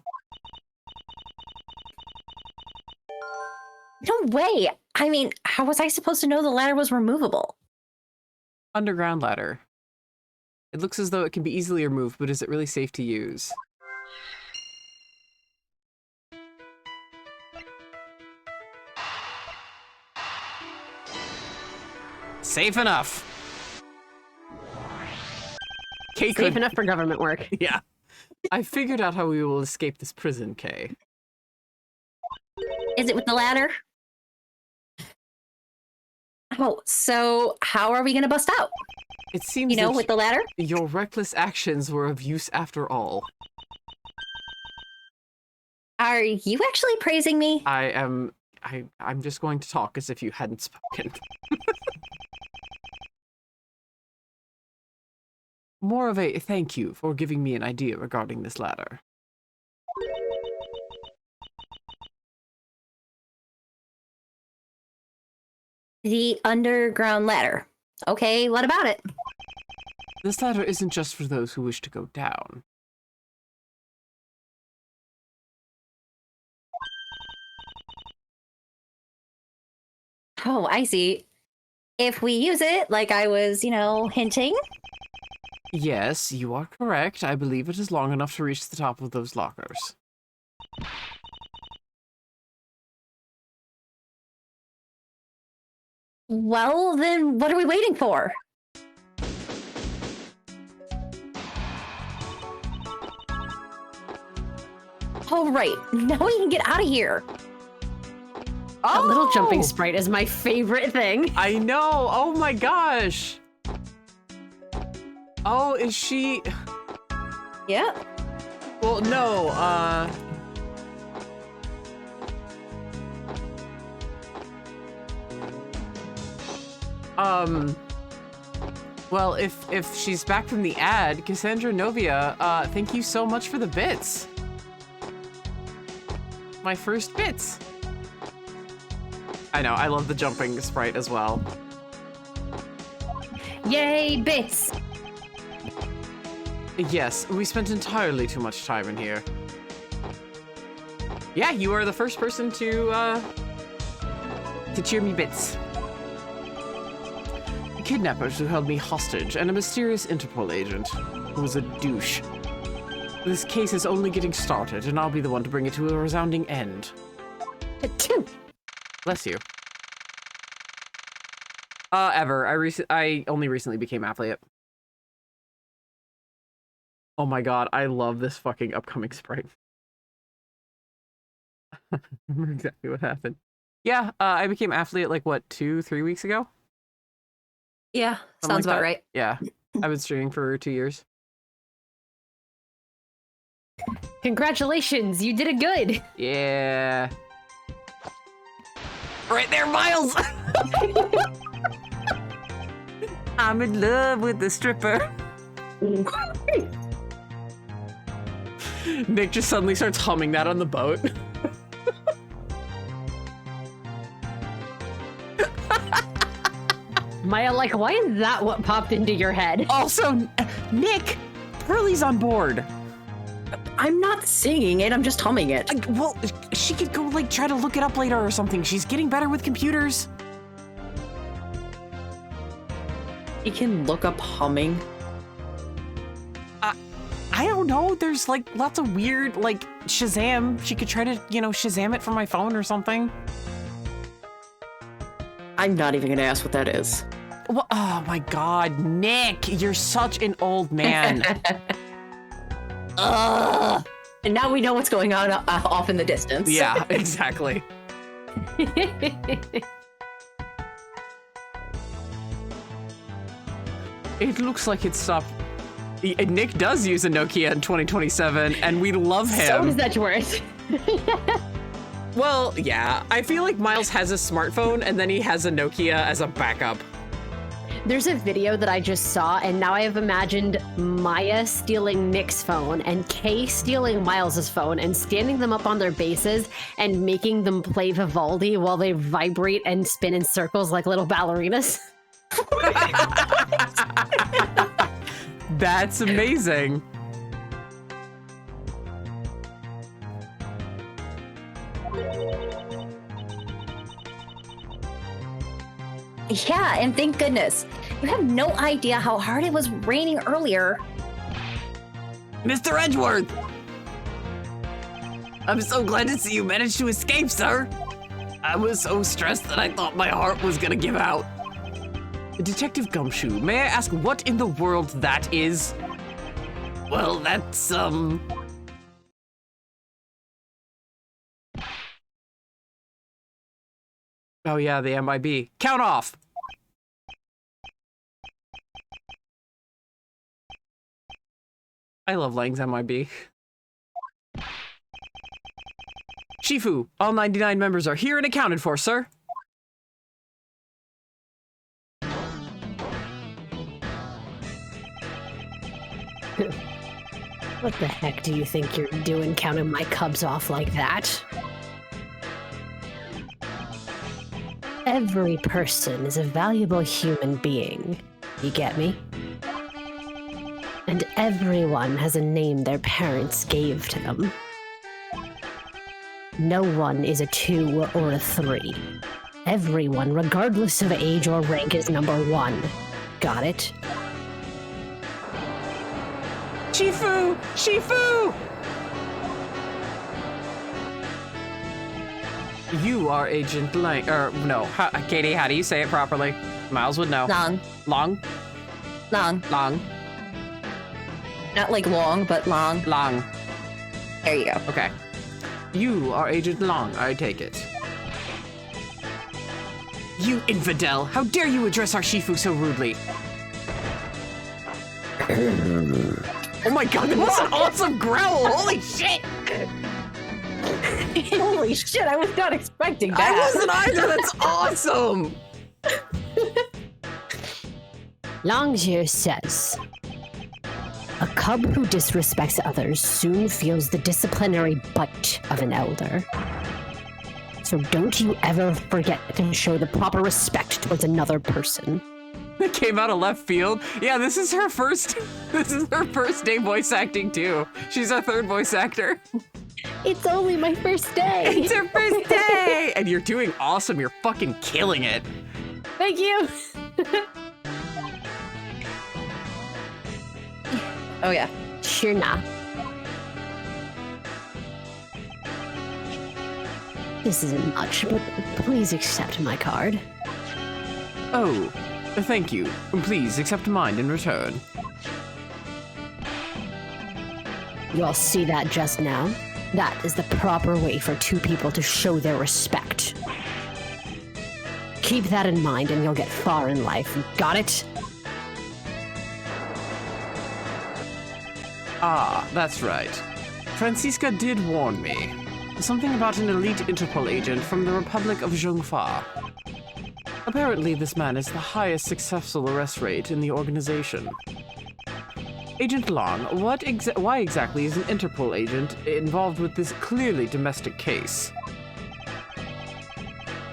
C: No way. I mean, how was I supposed to know the ladder was removable?
A: Underground ladder. It looks as though it can be easily removed, but is it really safe to use? Safe enough. Kay
B: Safe enough for government work.
A: Yeah. I figured out how we will escape this prison, Kay.
C: Is it with the ladder? Oh, so how are we gonna bust out?
A: It seems
C: You know,
A: that
C: with the ladder?
A: your reckless actions were of use after all.
C: Are you actually praising me?
A: I'm just going to talk as if you hadn't spoken. More of a thank you for giving me an idea regarding this ladder.
C: The underground ladder. Okay, what about it?
A: This ladder isn't just for those who wish to go down.
C: Oh, I see. If we use it, like I was, hinting.
A: Yes, you are correct. I believe it is long enough to reach the top of those lockers.
C: Well, then what are we waiting for? All right, now we can get out of here.
B: That little jumping sprite is my favorite thing.
A: I know! Oh my gosh! Oh, is she...
C: Yeah.
A: Well, no, well, if she's back from the ad, Cassandra Novia, thank you so much for the bits. My first bits. I know, I love the jumping sprite as well.
C: Yay, bits.
A: Yes, we spent entirely too much time in here. Yeah, you are the first person to cheer me bits. The kidnappers who held me hostage and a mysterious Interpol agent who was a douche. This case is only getting started, and I'll be the one to bring it to a resounding end. Bless you. I only recently became affiliate. Oh my god, I love this fucking upcoming sprite. I remember exactly what happened. Yeah, I became affiliate like, what, 2-3 weeks ago?
C: Yeah,
A: Something
C: sounds
A: like
C: about
A: that.
C: right.
A: Yeah, I've been streaming for 2 years.
B: Congratulations, you did it good.
A: Yeah. Right there, Miles! I'm in love with the stripper. Nick just suddenly starts humming that on the boat.
B: Maya, like, why is that what popped into your head?
A: Also, Nick, Pearlie's on board.
C: I'm not singing it, I'm just humming it.
A: Well, she could go, like, try to look it up later or something. She's getting better with computers.
D: You can look up humming.
A: I don't know. There's, like, lots of weird, like, Shazam. She could try to, Shazam it from my phone or something.
D: I'm not even gonna ask what that is.
A: Well, oh, my God. Nick, you're such an old man.
D: Ugh. And now we know what's going on off in the distance.
A: Yeah, exactly. It looks like it stopped. Nick does use a Nokia in 2027, and we love him.
B: So does Edgeworth.
A: Well, yeah. I feel like Miles has a smartphone, and then he has a Nokia as a backup.
B: There's a video that I just saw, and now I have imagined Maya stealing Nick's phone and Kay stealing Miles's phone and standing them up on their bases and making them play Vivaldi while they vibrate and spin in circles like little ballerinas.
A: That's amazing.
C: Yeah, and thank goodness. You have no idea how hard it was raining earlier.
A: Mr. Edgeworth! I'm so glad to see you managed to escape, sir. I was so stressed that I thought my heart was gonna give out. Detective Gumshoe, may I ask what in the world that is? Well, that's, Oh yeah, the MIB. Count off! I love Lang's MIB. Shifu, all 99 members are here and accounted for, sir.
B: What the heck do you think you're doing counting my cubs off like that? Every person is a valuable human being. You get me? And everyone has a name their parents gave to them. No one is a 2 or a 3. Everyone, regardless of age or rank, is number 1. Got it?
A: Shifu! Shifu! You are Agent Lang, no, Katie, how do you say it properly? Miles would know.
C: Long.
A: Long?
C: Long.
A: Long.
C: Not like long, but long.
A: Long.
C: There you go.
A: Okay. You are Agent Long, I take it. You infidel! How dare you address our Shifu so rudely? Oh my god, that was an awesome growl! Holy shit!
D: Holy shit, I was not expecting that.
A: I wasn't either! That's awesome!
B: Longyear says, a cub who disrespects others soon feels the disciplinary bite of an elder. So don't you ever forget to show the proper respect towards another person.
A: It came out of left field. Yeah, this is her first day voice acting too. She's our 3rd voice actor.
B: It's only my first day.
A: It's her first day! And you're doing awesome. You're fucking killing it.
B: Thank you.
C: Oh, yeah.
B: Sure nah. This isn't much, but please accept my card.
A: Oh, thank you. Please accept mine in return.
B: You all see that just now? That is the proper way for 2 people to show their respect. Keep that in mind and you'll get far in life. Got it?
A: Ah, that's right. Francisca did warn me. Something about an elite Interpol agent from the Republic of Zhongfa. Apparently, this man is the highest successful arrest rate in the organization. Agent Long, why exactly is an Interpol agent involved with this clearly domestic case?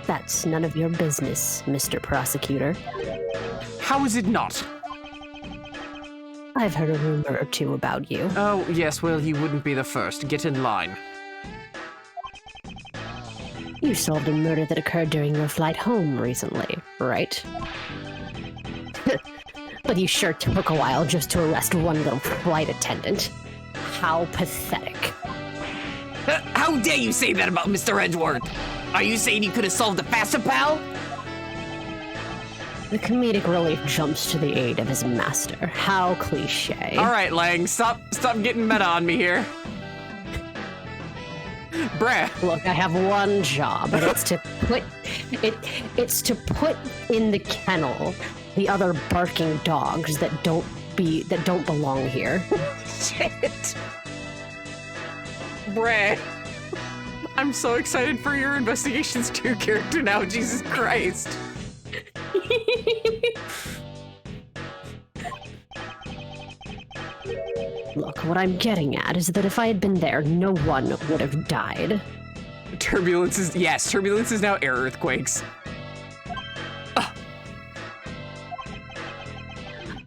B: That's none of your business, Mr. Prosecutor.
A: How is it not?
B: I've heard a rumor or 2 about you.
A: Oh, yes, well, you wouldn't be the first. Get in line.
B: You solved a murder that occurred during your flight home recently, right? But you sure took a while just to arrest one little flight attendant. How pathetic.
A: How dare you say that about Mr. Edgeworth? Are you saying you could have solved it faster, pal?
B: The comedic relief jumps to the aid of his master. How cliche.
A: All right, Lang, stop getting meta on me here. Bruh.
B: Look, I have one job, and it's to put in the kennel the other barking dogs that don't belong here.
A: Shit. Bruh. I'm so excited for your Investigations 2 character now, Jesus Christ.
B: Look, what I'm getting at is that if I had been there, no one would have died.
A: Turbulence is now air earthquakes.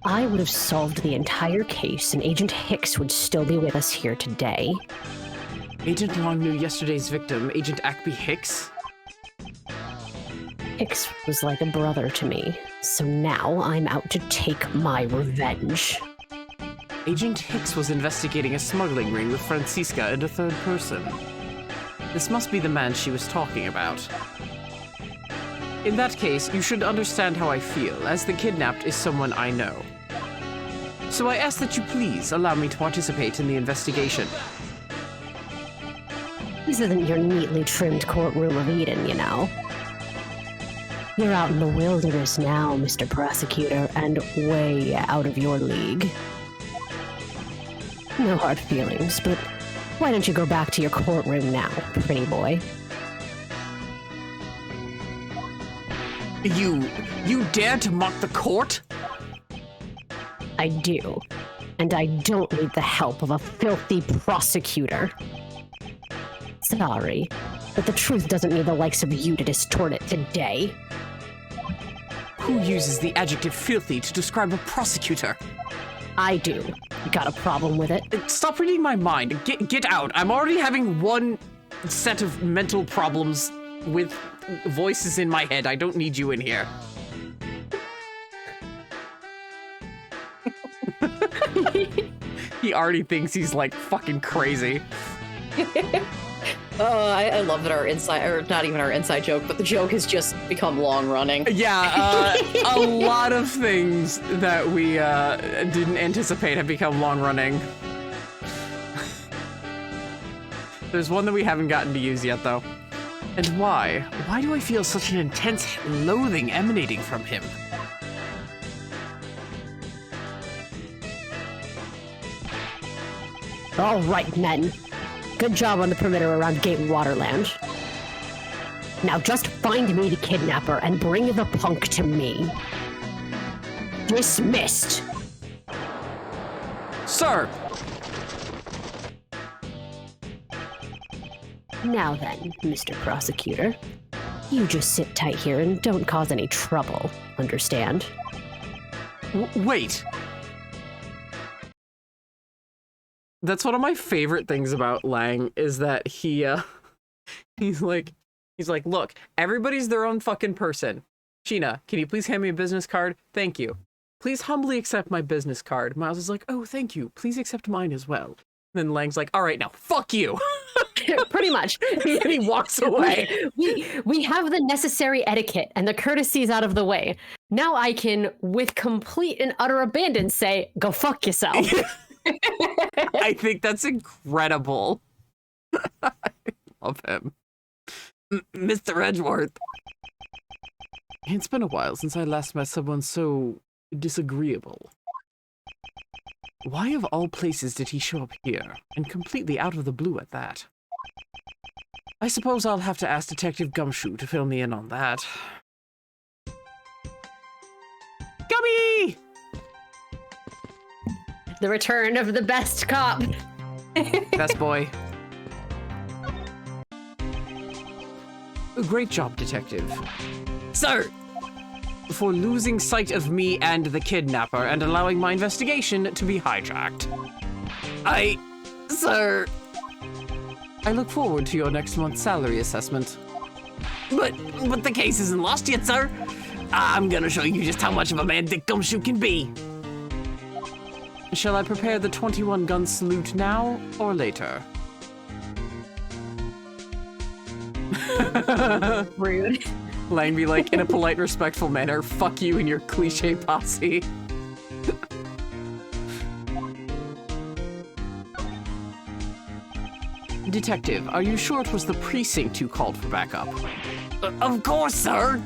B: I would have solved the entire case, and Agent Hicks would still be with us here today.
A: Agent Long knew yesterday's victim, Agent Ackby Hicks?
B: Hicks was like a brother to me, so now I'm out to take my revenge.
A: Agent Hicks was investigating a smuggling ring with Francisca and a 3rd person. This must be the man she was talking about. In that case, you should understand how I feel, as the kidnapped is someone I know. So I ask that you please allow me to participate in the investigation.
B: This isn't your neatly trimmed courtroom of Eden, you know. You're out in the wilderness now, Mr. Prosecutor, and way out of your league. No hard feelings, but why don't you go back to your courtroom now, pretty boy?
A: You dare to mock the court?
B: I do. And I don't need the help of a filthy prosecutor. Sorry, but the truth doesn't need the likes of you to distort it today.
A: Who uses the adjective filthy to describe a prosecutor?
B: I do. You got a problem with it?
A: Stop reading my mind. Get out. I'm already having one set of mental problems with voices in my head. I don't need you in here. He already thinks he's like fucking crazy.
D: I love that our inside, or not even our inside joke, but the joke has just become long running.
A: Yeah, a lot of things that we didn't anticipate have become long running. There's one that we haven't gotten to use yet, though. And why? Why do I feel such an intense loathing emanating from him?
B: All right, men. Good job on the perimeter around Gate Waterland. Now just find me the kidnapper and bring the punk to me. Dismissed.
A: Sir!
B: Now then, Mr. Prosecutor, you just sit tight here and don't cause any trouble, understand?
A: Wait. That's one of my favorite things about Lang, is that he's like, look, everybody's their own fucking person. Sheena, can you please hand me a business card? Thank you. Please humbly accept my business card. Miles is like, oh, thank you. Please accept mine as well. Then Lang's like, all right, now, fuck you.
B: Pretty much.
A: And he walks away.
B: We have the necessary etiquette and the courtesies out of the way. Now I can, with complete and utter abandon, say, go fuck yourself.
A: I think that's incredible. I love him. Mr. Edgeworth. It's been a while since I last met someone so disagreeable. Why of all places did he show up here, and completely out of the blue at that? I suppose I'll have to ask Detective Gumshoe to fill me in on that. Gummy!
B: The return of the best cop.
A: Best boy. Great job, Detective. Sir! For losing sight of me and the kidnapper and allowing my investigation to be hijacked. Sir... I look forward to your next month's salary assessment. But the case isn't lost yet, sir. I'm gonna show you just how much of a man Dick Gumshoe can be. Shall I prepare the 21-gun salute now or later?
C: Rude.
A: Lang be like, in a polite, respectful manner, fuck you and your cliche posse. Detective, are you sure it was the precinct who called for backup? Of course, sir.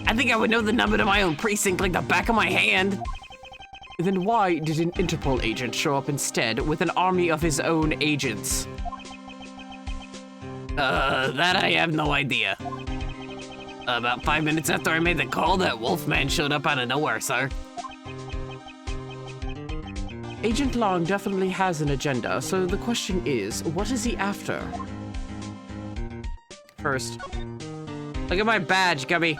A: I think I would know the number to my own precinct like the back of my hand. Then why did an Interpol agent show up instead with an army of his own agents? That I have no idea. About 5 minutes after I made the call, that Wolfman showed up out of nowhere, sir. Agent Long definitely has an agenda, so the question is, what is he after? First, look at my badge, Gubby.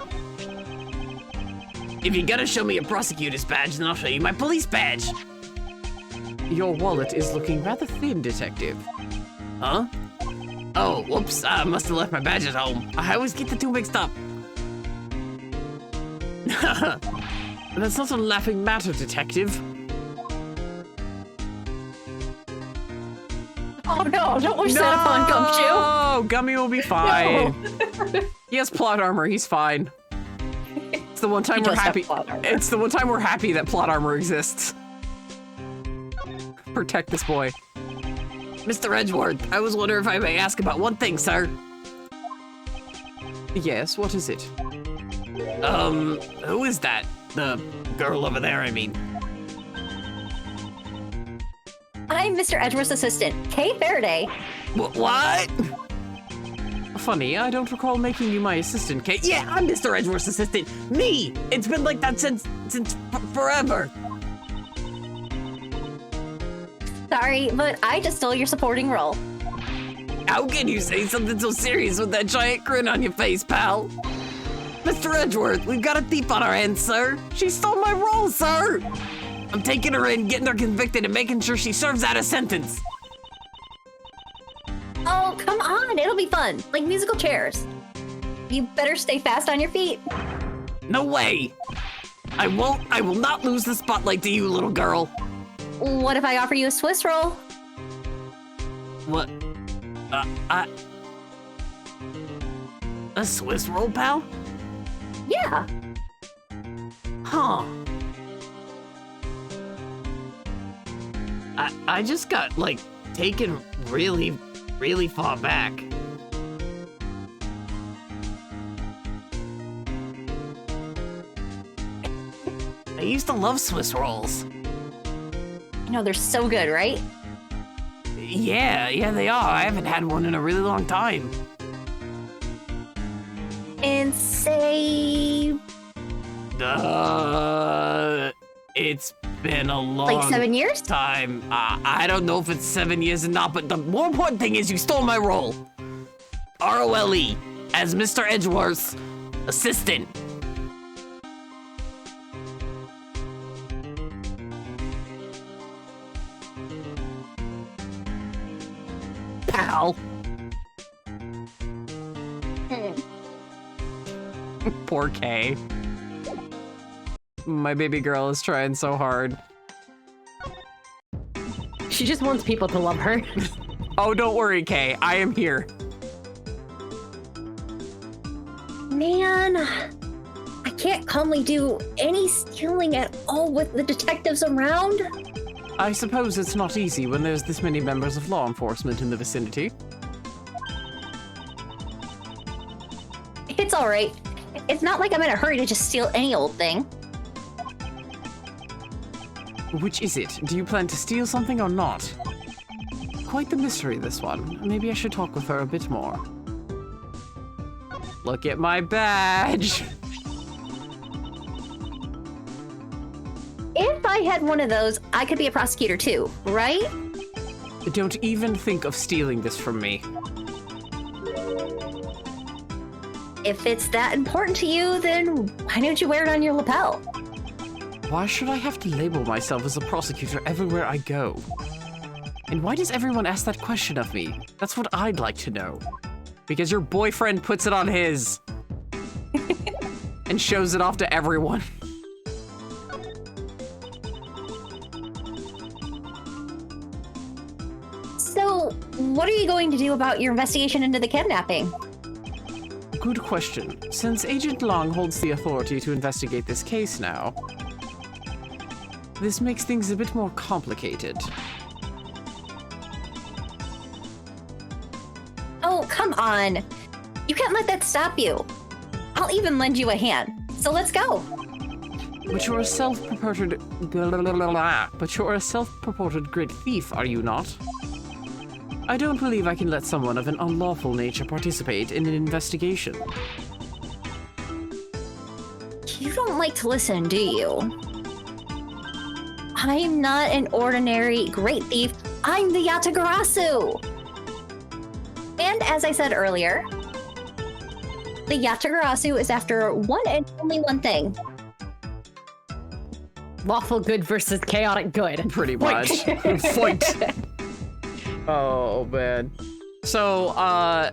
A: If you're gonna show me a prosecutor's badge, then I'll show you my police badge. Your wallet is looking rather thin, Detective. Huh? Oh, whoops, I must have left my badge at home. I always get the two mixed up. That's not a laughing matter, Detective.
C: Oh no, don't wish that upon Gumshoe.
A: Oh, Gummy will be fine. No. He has plot armor, he's fine. It's the one time we're happy. It's the one time we're happy that plot armor exists. Protect this boy. Mr. Edgeworth, I was wondering if I may ask about one thing, sir. Yes, what is it? Who is that? The girl over there, I mean.
C: I I'm Mr. Edgeworth's assistant, Kay Faraday.
E: What?
A: Funny, I don't recall making you my assistant, Kate.
E: Yeah, I'm Mr. Edgeworth's assistant. Me! It's been like that since forever.
C: Sorry, but I just stole your supporting role.
E: How can you say something so serious with that giant grin on your face, pal? Mr. Edgeworth, we've got a thief on our hands, sir. She stole my role, sir. I'm taking her in, getting her convicted, and making sure she serves out a sentence.
C: Oh, come on, it'll be fun, like musical chairs. You better stay fast on your feet.
E: No way. I will not lose the spotlight to you, little girl.
C: What if I offer you a Swiss roll?
E: What? A Swiss roll, pal?
C: Yeah.
E: Huh. I just got, like, taken really, really far back. I used to love Swiss rolls.
C: You know, they're so good, right?
E: Yeah, they are. I haven't had one in a really long time.
C: And say,
E: It's been a long
C: like 7 years?
E: time. I don't know if it's 7 years or not, but the more important thing is you stole my role. ROLE, as Mr. Edgeworth's assistant. Pal.
A: Poor Kay. My baby girl is trying so hard.
B: She just wants people to love her.
A: Oh, don't worry, Kay. I am here.
C: Man, I can't calmly do any stealing at all with the detectives around.
A: I suppose it's not easy when there's this many members of law enforcement in the vicinity.
C: It's all right. It's not like I'm in a hurry to just steal any old thing.
A: Which is it? Do you plan to steal something or not? Quite the mystery, this one. Maybe I should talk with her a bit more. Look at my badge!
C: If I had one of those, I could be a prosecutor too, right?
A: Don't even think of stealing this from me.
C: If it's that important to you, then why don't you wear it on your lapel?
A: Why should I have to label myself as a prosecutor everywhere I go? And why does everyone ask that question of me? That's what I'd like to know. Because your boyfriend puts it on his. And shows it off to everyone.
C: So, what are you going to do about your investigation into the kidnapping?
A: Good question. Since Agent Long holds the authority to investigate this case now, this makes things a bit more complicated.
C: Oh, come on. You can't let that stop you. I'll even lend you a hand. So let's go.
A: But you're a self-purported great thief, are you not? I don't believe I can let someone of an unlawful nature participate in an investigation.
C: You don't like to listen, do you? I'm not an ordinary great thief. I'm the Yatagarasu. And as I said earlier, the Yatagarasu is after one and only one thing.
B: Lawful good versus chaotic good.
A: Pretty much. Fight. Oh, man. So,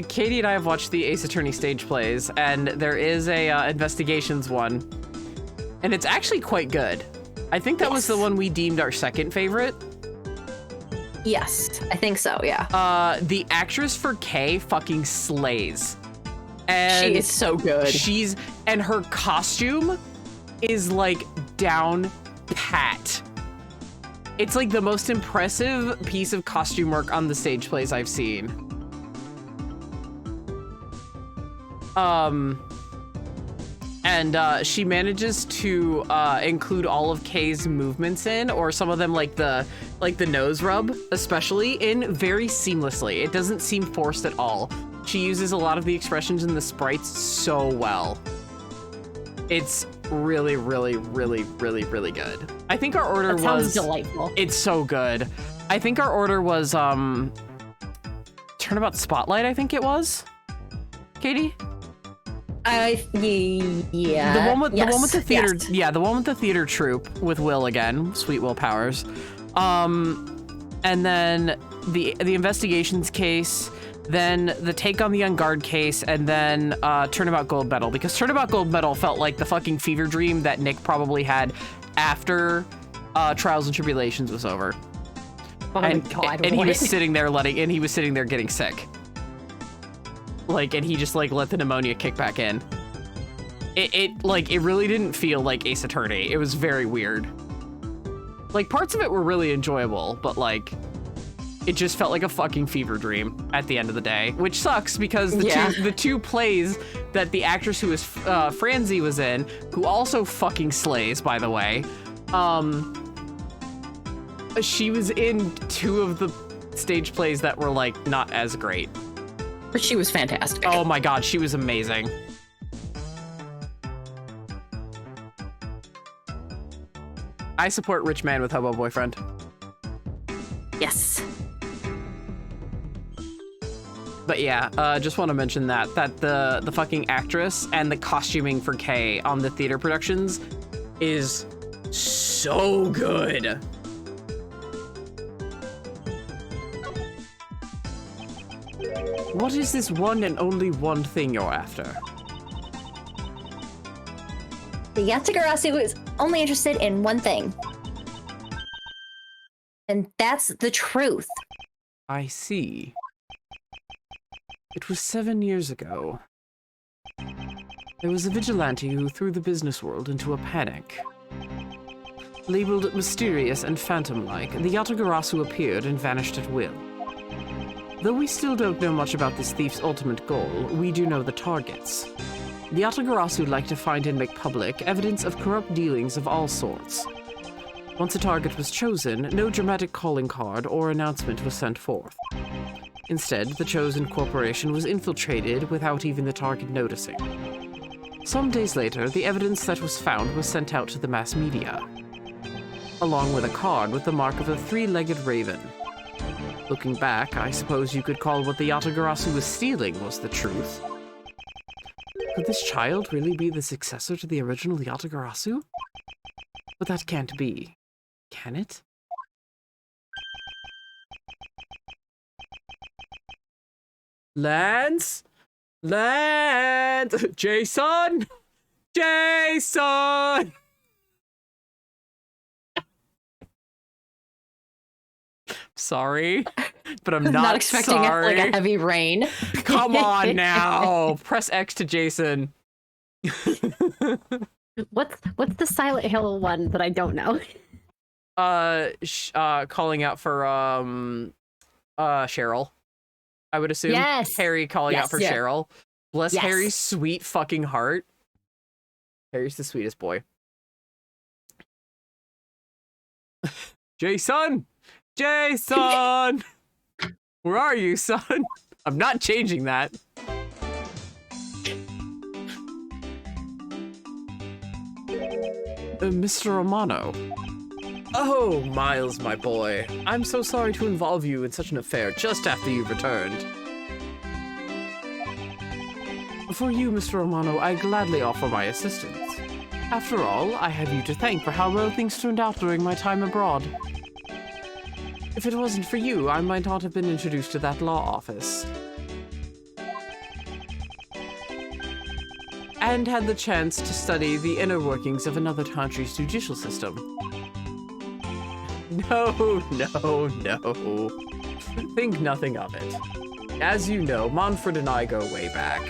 A: Katie and I have watched the Ace Attorney stage plays, and there is a investigations one, and it's actually quite good. I think that was the one we deemed our second favorite.
D: Yes, I think so, yeah.
A: The actress for Kay fucking slays. And
D: She is so good.
A: And her costume is like down pat. It's like the most impressive piece of costume work on the stage plays I've seen. And she manages to include all of Kay's movements in, or some of them like the nose rub, especially, in very seamlessly. It doesn't seem forced at all. She uses a lot of the expressions in the sprites so well. It's really, really, really, really, really good. I think our order
B: That sounds
A: was
B: delightful.
A: It's so good. I think our order was Turnabout Spotlight, I think it was. Katie?
C: Yeah.
A: The one with the theater,
C: yes.
A: yeah, the one with the theater troupe with Will again, Sweet Will Powers. And then the investigations case, then the take on the On Guard case, and then Turnabout Gold Medal, because Turnabout Gold Medal felt like the fucking fever dream that Nick probably had after Trials and Tribulations was over.
B: Oh my God,
A: and he
B: what?
A: was sitting there getting sick. Like, and he just like let the pneumonia kick back in. It really didn't feel like Ace Attorney. It was very weird. Like, parts of it were really enjoyable, but like, it just felt like a fucking fever dream at the end of the day, which sucks because the two plays that the actress who was Franzi was in, who also fucking slays, by the way, she was in two of the stage plays that were like not as great.
D: But she was fantastic.
A: Oh my God, she was amazing. I support rich man with hobo boyfriend.
D: Yes.
A: But yeah, just want to mention that the fucking actress and the costuming for Kay on the theater productions is so good. What is this one and only one thing you're after?
C: The Yatagarasu is only interested in one thing. And that's the truth.
A: I see. It was 7 years ago. There was a vigilante who threw the business world into a panic. Labeled mysterious and phantom-like, the Yatagarasu appeared and vanished at will. Though we still don't know much about this thief's ultimate goal, we do know the targets. The Yatagarasu like to find and make public evidence of corrupt dealings of all sorts. Once a target was chosen, no dramatic calling card or announcement was sent forth. Instead, the chosen corporation was infiltrated without even the target noticing. Some days later, the evidence that was found was sent out to the mass media, along with a card with the mark of a three-legged raven. Looking back, I suppose you could call what the Yatagarasu was stealing was the truth. Could this child really be the successor to the original Yatagarasu? But that can't be. Can it? Lance? Lance! Jason! Jason! Sorry, but I'm not
D: expecting
A: sorry.
D: like a heavy rain.
A: Come on now. Press X to Jason.
B: What's the Silent Hill one that I don't know?
A: Calling out for Cheryl. I would assume.
B: Yes.
A: Harry calling out for
B: yeah.
A: Cheryl. Bless
B: Yes.
A: Harry's sweet fucking heart. Harry's the sweetest boy. Jason! Jason! Where are you, son? I'm not changing that. Mr. Romano. Oh, Miles, my boy. I'm so sorry to involve you in such an affair just after you've returned. For you, Mr. Romano, I gladly offer my assistance. After all, I have you to thank for how well things turned out during my time abroad. If it wasn't for you, I might not have been introduced to that law office. And had the chance to study the inner workings of another country's judicial system. No. Think nothing of it. As you know, Manfred and I go way back.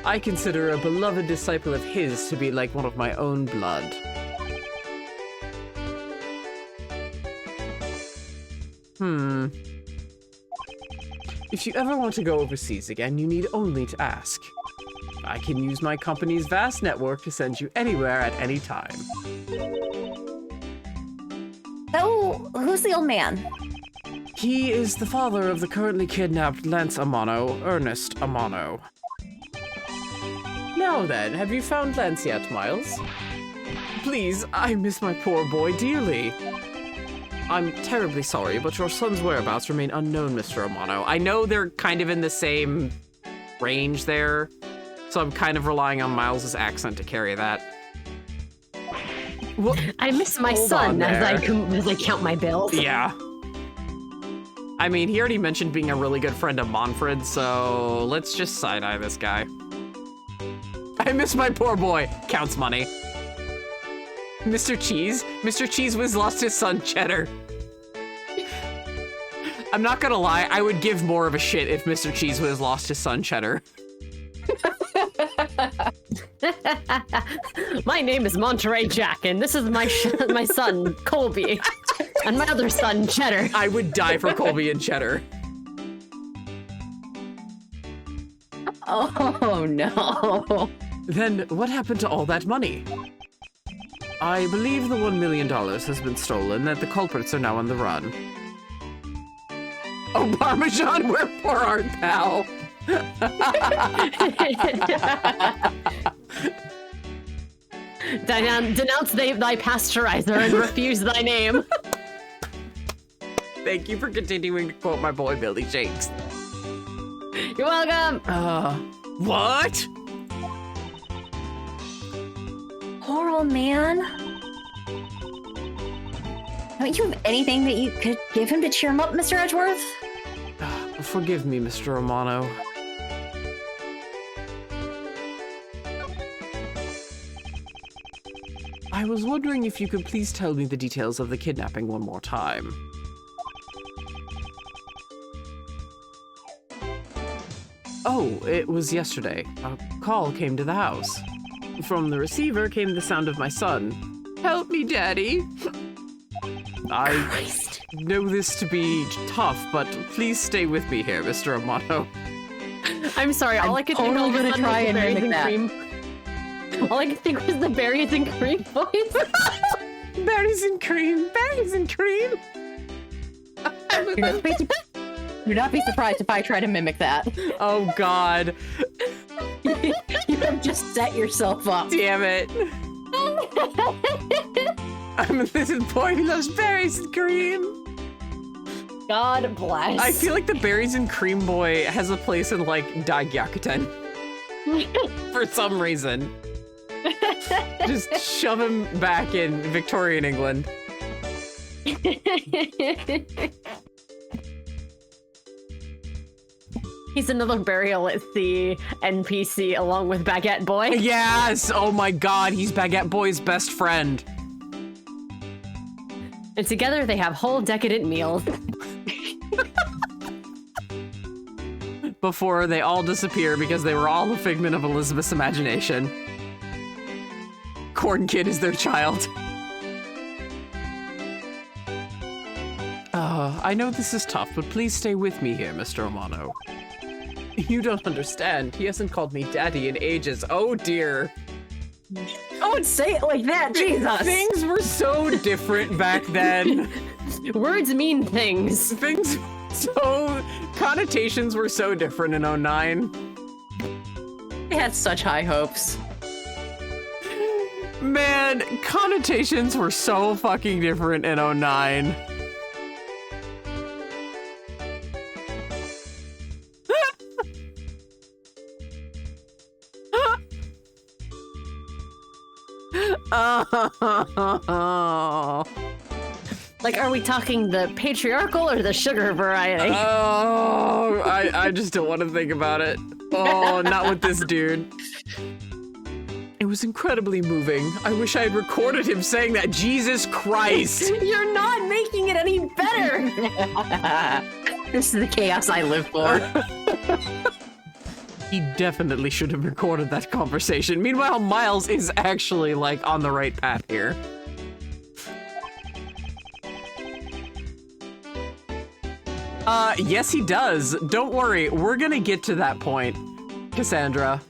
A: I consider a beloved disciple of his to be like one of my own blood. If you ever want to go overseas again, you need only to ask. I can use my company's vast network to send you anywhere at any time.
C: So, who's the old man?
A: He is the father of the currently kidnapped Lance Amano, Ernest Amano. Now then, have you found Lance yet, Miles? Please, I miss my poor boy dearly. I'm terribly sorry, but your son's whereabouts remain unknown, Mr. Amano. I know they're kind of in the same range there, so I'm kind of relying on Miles's accent to carry that. Well,
B: I miss my
A: hold
B: son
A: on
B: as
A: there.
B: I count my bills.
A: Yeah. I mean, he already mentioned being a really good friend of Monfred, so let's just side-eye this guy. I miss my poor boy. Counts money. Mr. Cheese? Mr. Cheese was lost his son, Cheddar. I'm not gonna lie, I would give more of a shit if Mr. Cheese was lost his son, Cheddar.
B: My name is Monterey Jack, and this is my my son, Colby, and my other son, Cheddar.
A: I would die for Colby and Cheddar.
D: Oh no.
A: Then what happened to all that money? I believe the $1 million has been stolen, that the culprits are now on the run. Oh, Parmesan, where poor art thou?
B: Denounce thy pasteurizer and refuse thy name.
A: Thank you for continuing to quote my boy Billy Shakes.
B: You're welcome.
A: What?
C: Poor old man. Don't you have anything that you could give him to cheer him up, Mr. Edgeworth?
A: Forgive me, Mr. Romano. I was wondering if you could please tell me the details of the kidnapping one more time. Oh, it was yesterday. A call came to the house. From the receiver came the sound of my son. Help me, Daddy! I know this to be tough, but please stay with me here, Mr. Amato.
B: I'm sorry, all I could think
D: totally
B: of was
D: gonna
B: the
D: try and
B: berries
D: mimic that.
B: cream. All I could think was the berries and cream voice.
A: Berries and cream, berries and cream!
D: Do not be surprised if I try to mimic that.
A: Oh god,
D: You have just set yourself up.
A: damn it. This is boy who loves berries and cream.
B: God bless.
A: I feel like the berries and cream boy has a place in like Dagyakuten. For some reason. Just shove him back in Victorian England.
B: He's another burial at the NPC along with Baguette Boy.
A: Yes! Oh my god, he's Baguette Boy's best friend.
B: And together they have whole decadent meals.
A: Before they all disappear because they were all a figment of Elizabeth's imagination. Corn Kid is their child. I know this is tough, but please stay with me here, Mr. Amano. You don't understand. He hasn't called me daddy in ages. Oh dear.
D: Don't say it like that, Jesus!
A: Things were so different back then.
B: Words mean things.
A: Connotations were so different in 09.
D: I had such high hopes.
A: Man, connotations were so fucking different in 09. Oh.
B: Like, are we talking the patriarchal or the sugar variety?
A: Oh, I just don't want to think about it. Oh, not with this dude. It was incredibly moving. I wish I had recorded him saying that. Jesus Christ.
B: You're not making it any better.
D: This is the chaos I live for.
A: He definitely should have recorded that conversation. Meanwhile, Miles is actually, like, on the right path here. Yes, he does. Don't worry, we're gonna get to that point, Cassandra.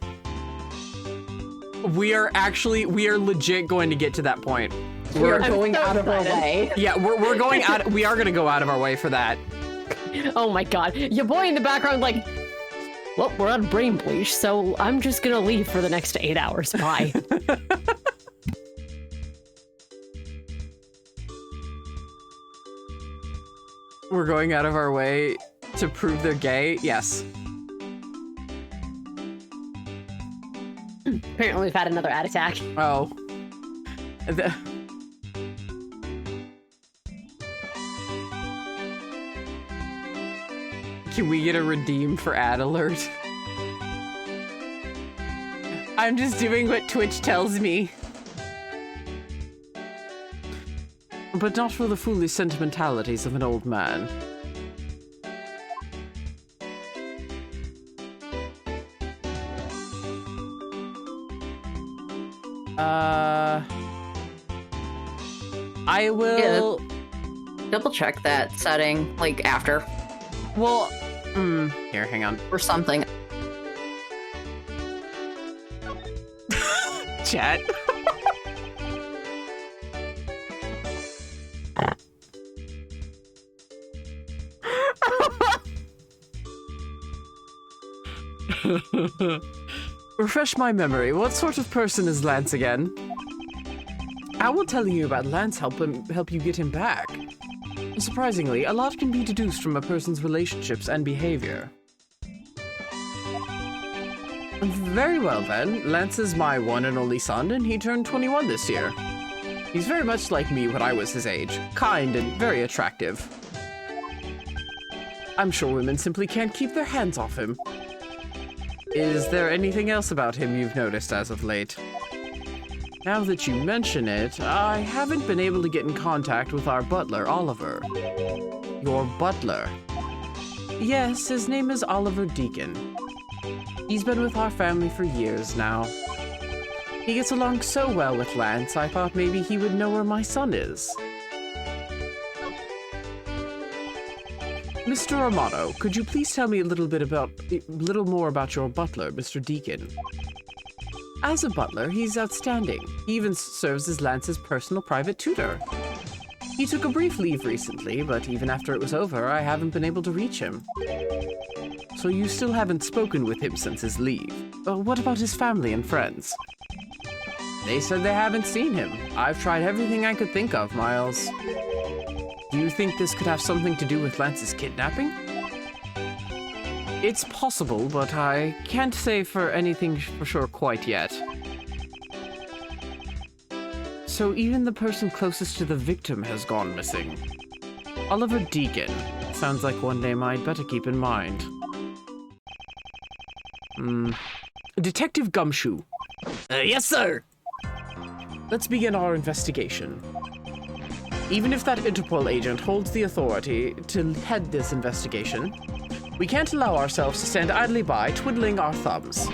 A: We are legit going to get to that point.
D: We're
B: I'm
D: going
B: so
D: out of our
B: excited.
D: way.
A: Yeah, we're going out. We are gonna go out of our way for that.
B: Oh my god. Your boy in the background like, well, we're on brain bleach, so I'm just gonna leave for the next 8 hours. Bye.
A: We're going out of our way to prove they're gay. Yes.
B: Apparently we've had another ad attack.
A: Oh. The- Can we get a redeem for ad alert? I'm just doing what Twitch tells me. But not for the foolish sentimentalities of an old man. I will...
D: Double check that setting, like after
A: Well, here, hang on.
D: or something.
A: Chat. Refresh my memory. What sort of person is Lance again? How will telling you about Lance help you get him back? Surprisingly, a lot can be deduced from a person's relationships and behavior. Very well then, Lance is my one and only son, and he turned 21 this year. He's very much like me when I was his age, kind and very attractive. I'm sure women simply can't keep their hands off him. Is there anything else about him you've noticed as of late? Now that you mention it, I haven't been able to get in contact with our butler, Oliver. Your butler? Yes, his name is Oliver Deacon. He's been with our family for years now. He gets along so well with Lance, I thought maybe he would know where my son is. Mr. Armato, could you please tell me a little more about your butler, Mr. Deacon? As a butler, he's outstanding. He even serves as Lance's personal private tutor. He took a brief leave recently, but even after it was over, I haven't been able to reach him. So you still haven't spoken with him since his leave. What about his family and friends? They said they haven't seen him. I've tried everything I could think of, Miles. Do you think this could have something to do with Lance's kidnapping? It's possible, but I can't say for anything for sure quite yet. So even the person closest to the victim has gone missing. Oliver Deacon. Sounds like one name I'd better keep in mind. Detective Gumshoe.
E: Yes, sir.
A: Let's begin our investigation. Even if that Interpol agent holds the authority to head this investigation, we can't allow ourselves to stand idly by, twiddling our thumbs.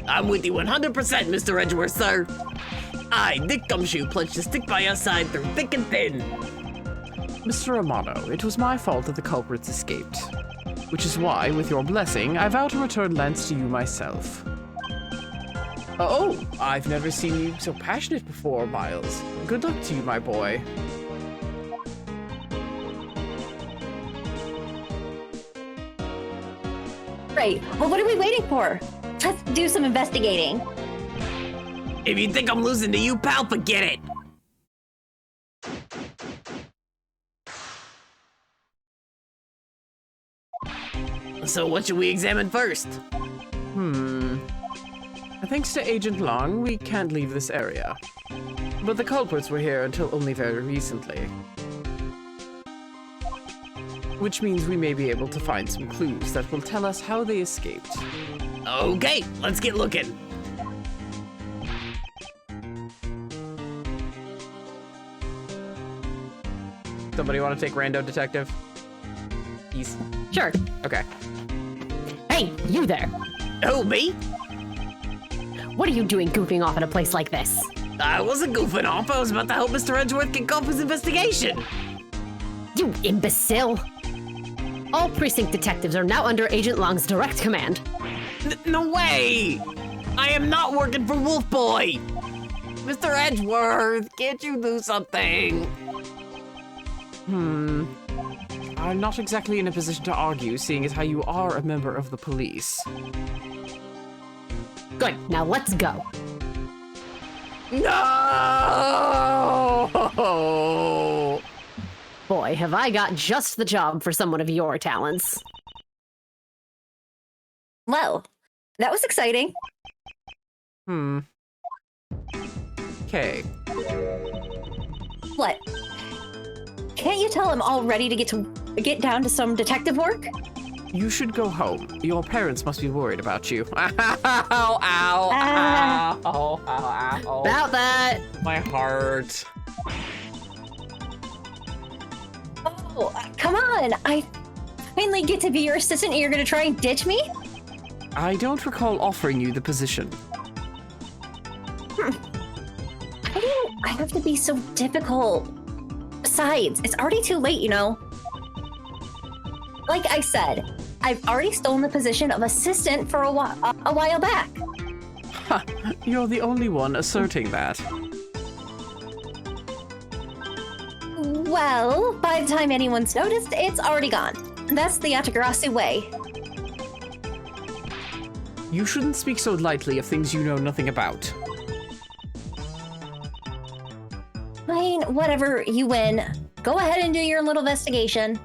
E: I'm with you 100%, Mr. Edgeworth, sir. I, Dick Gumshoe, pledge to stick by your side through thick and thin.
A: Mr. Romano, it was my fault that the culprits escaped. Which is why, with your blessing, I vow to return Lance to you myself. Oh, I've never seen you so passionate before, Miles. Good luck to you, my boy.
C: Right. Well, what are we waiting for? Let's do some investigating.
E: If you think I'm losing to you, pal, forget it. So what should we examine first?
A: Thanks to Agent Long, we can't leave this area. But the culprits were here until only very recently. Which means we may be able to find some clues that will tell us how they escaped.
E: Okay, let's get looking.
A: Somebody want to take Rando Detective? He's...
B: Sure.
A: Okay.
B: Hey, you there.
E: Who, me?
B: What are you doing goofing off in a place like this?
E: I wasn't goofing off. I was about to help Mr. Edgeworth kick off his investigation.
B: You imbecile! All precinct detectives are now under Agent Long's direct command.
E: No way! I am not working for Wolf Boy! Mr. Edgeworth, can't you do something?
A: I'm not exactly in a position to argue, seeing as how you are a member of the police.
B: Good, now let's go.
A: No!
B: Boy, have I got just the job for someone of your talents.
C: Well, that was exciting.
A: Okay.
C: What? Can't you tell I'm all ready to get down to some detective work?
A: You should go home. Your parents must be worried about you. Ow, ow,
C: Ah.
A: ow, ow, ow.
B: About that.
A: My heart.
C: Oh, come on! I finally get to be your assistant and you're gonna try and ditch me?
A: I don't recall offering you the position.
C: Why do I have to be so difficult? Besides, it's already too late, you know? Like I said, I've already stolen the position of assistant for a while back.
A: Ha! You're the only one asserting that.
C: Well, by the time anyone's noticed, it's already gone. That's the Yatagarasu way.
A: You shouldn't speak so lightly of things you know nothing about.
C: Fine, whatever, you win. Go ahead and do your little investigation.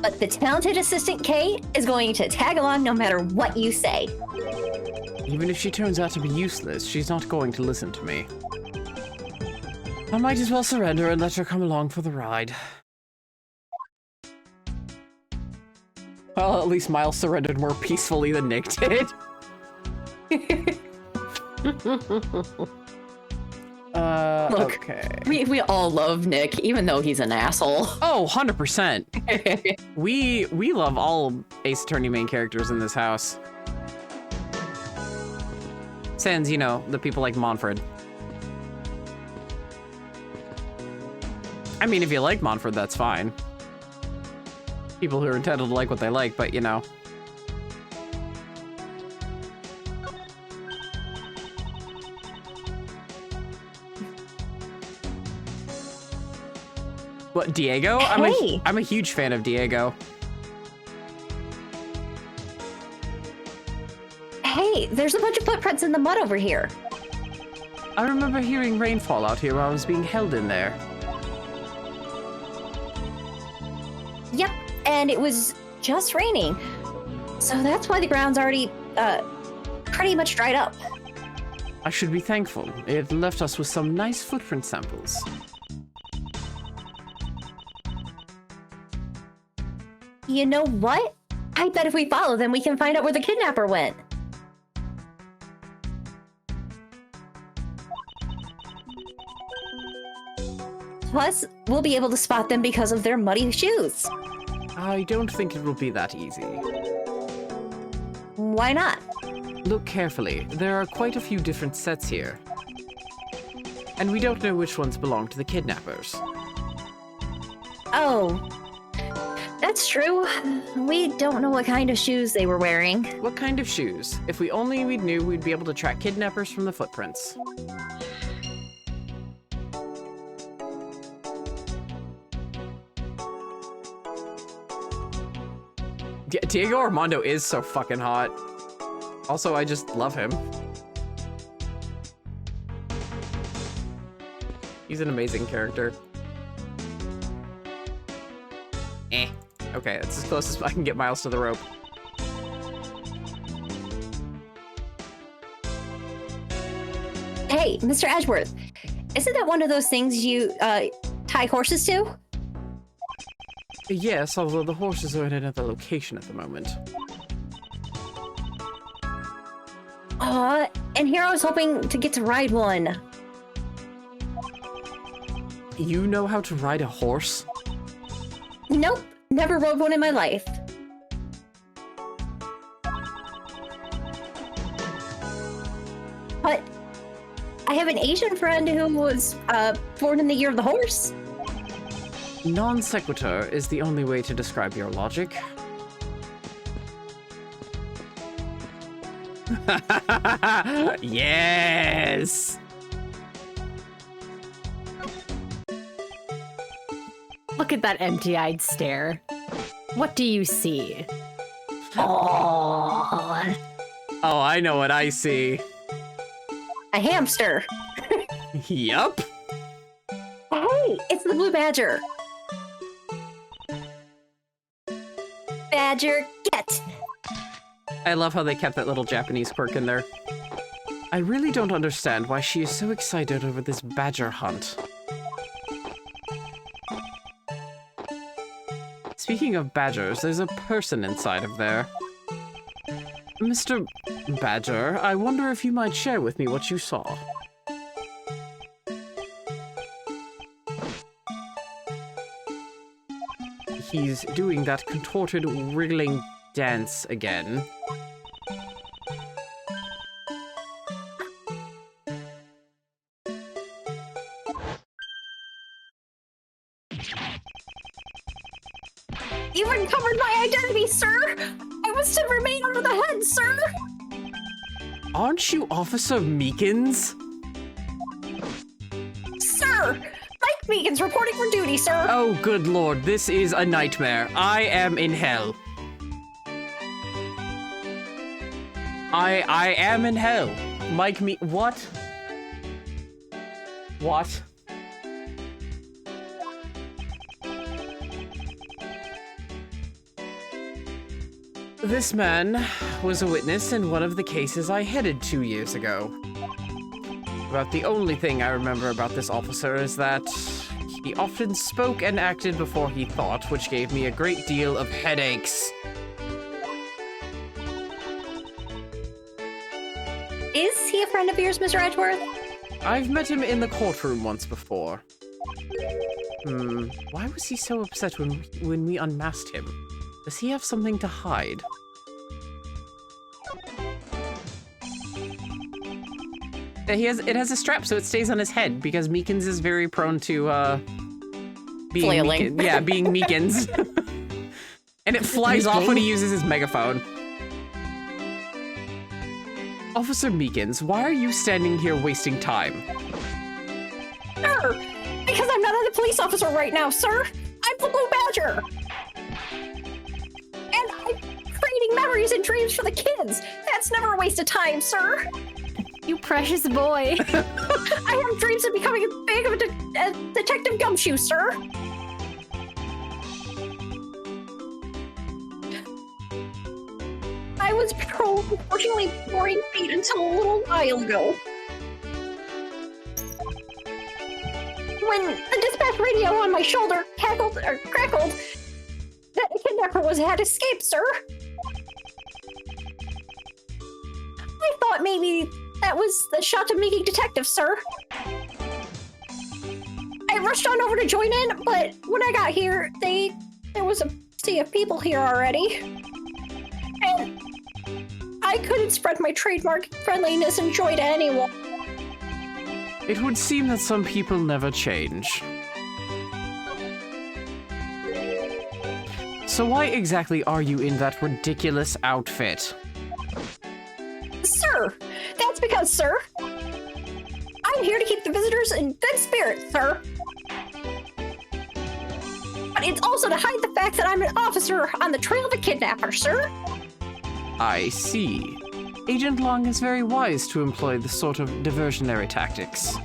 C: But the talented assistant Kate is going to tag along no matter what you say.
A: Even if she turns out to be useless, she's not going to listen to me. I might as well surrender and let her come along for the ride. Well, at least Miles surrendered more peacefully than Nick did.
D: Look,
A: okay.
D: we all love Nick, even though he's an asshole.
A: Oh, 100%. We love all Ace Attorney main characters in this house. Sans, you know, the people like Monfred. I mean, if you like Monfred, that's fine. People who are entitled to like what they like, but you know. What, Diego?
C: Hey.
A: I'm a huge fan of Diego.
C: Hey, there's a bunch of footprints in the mud over here.
A: I remember hearing rainfall out here while I was being held in there.
C: Yep, and it was just raining. So that's why the ground's already, pretty much dried up.
A: I should be thankful. It left us with some nice footprint samples.
C: You know what? I bet if we follow them, we can find out where the kidnapper went. Plus, we'll be able to spot them because of their muddy shoes.
A: I don't think it will be that easy.
C: Why not?
A: Look carefully. There are quite a few different sets here. And we don't know which ones belong to the kidnappers.
C: Oh, that's true. We don't know what kind of shoes they were wearing.
A: What kind of shoes? If we only knew, we'd be able to track kidnappers from the footprints. Diego Armando is so fucking hot. Also, I just love him. He's an amazing character. Okay, that's as close as I can get Miles to the rope.
C: Hey, Mr. Edgeworth, isn't that one of those things you, tie horses to?
A: Yes, although the horses are in another location at the moment.
C: And here I was hoping to get to ride one.
A: You know how to ride a horse?
C: Nope, never rode one in my life. But I have an Asian friend who was, born in the year of the horse.
A: Non sequitur is the only way to describe your logic.
E: Yes!
B: Look at that empty-eyed stare. What do you see?
C: Oh,
A: Oh, I know what I see.
C: a hamster.
E: Yup.
C: Hey, it's the blue badger. Badger, get.
A: I love how they kept that little Japanese quirk in there. I really don't understand why she is so excited over this badger hunt. Speaking of badgers, there's a person inside of there. Mr. Badger, I wonder if you might share with me what you saw. He's doing that contorted, wriggling dance again.
C: You uncovered my identity, sir. I was to remain under the head, sir.
A: Aren't you Officer Meekins?
C: Sir, Mike Meekins reporting for duty, sir.
A: Oh, good lord, this is a nightmare. I am in hell. I am in hell. What? What? This man was a witness in one of the cases I headed 2 years ago. About the only thing I remember about this officer is that he often spoke and acted before he thought, which gave me a great deal of headaches.
C: Is he a friend of yours, Mr. Edgeworth?
A: I've met him in the courtroom once before. Why was he so upset when we unmasked him? Does he have something to hide? It has a strap so it stays on his head because Meekins is very prone to being
D: Flailing.
A: being Meekins. And it flies off when he uses his megaphone. Officer Meekins, why are you standing here wasting time?
C: Sir, because I'm not a police officer right now, sir. I'm the Blue Badger. And I'm creating memories and dreams for the kids. That's never a waste of time, sir.
B: You precious boy.
C: I have dreams of becoming as big of a Detective Gumshoe, sir. I was patrolling, unfortunately, boring feet until a little while ago. When the dispatch radio on my shoulder crackled, that a kidnapper had escaped, sir. I thought maybe that was the shot-to-making detective, sir. I rushed on over to join in, but when I got here, there was a sea of people here already. And I couldn't spread my trademark friendliness and joy to anyone.
A: It would seem that some people never change. So why exactly are you in that ridiculous outfit?
C: Sir, that's because, sir, I'm here to keep the visitors in good spirits, sir. But it's also to hide the fact that I'm an officer on the trail of a kidnapper, sir.
A: I see. Agent Long is very wise to employ this sort of diversionary tactics.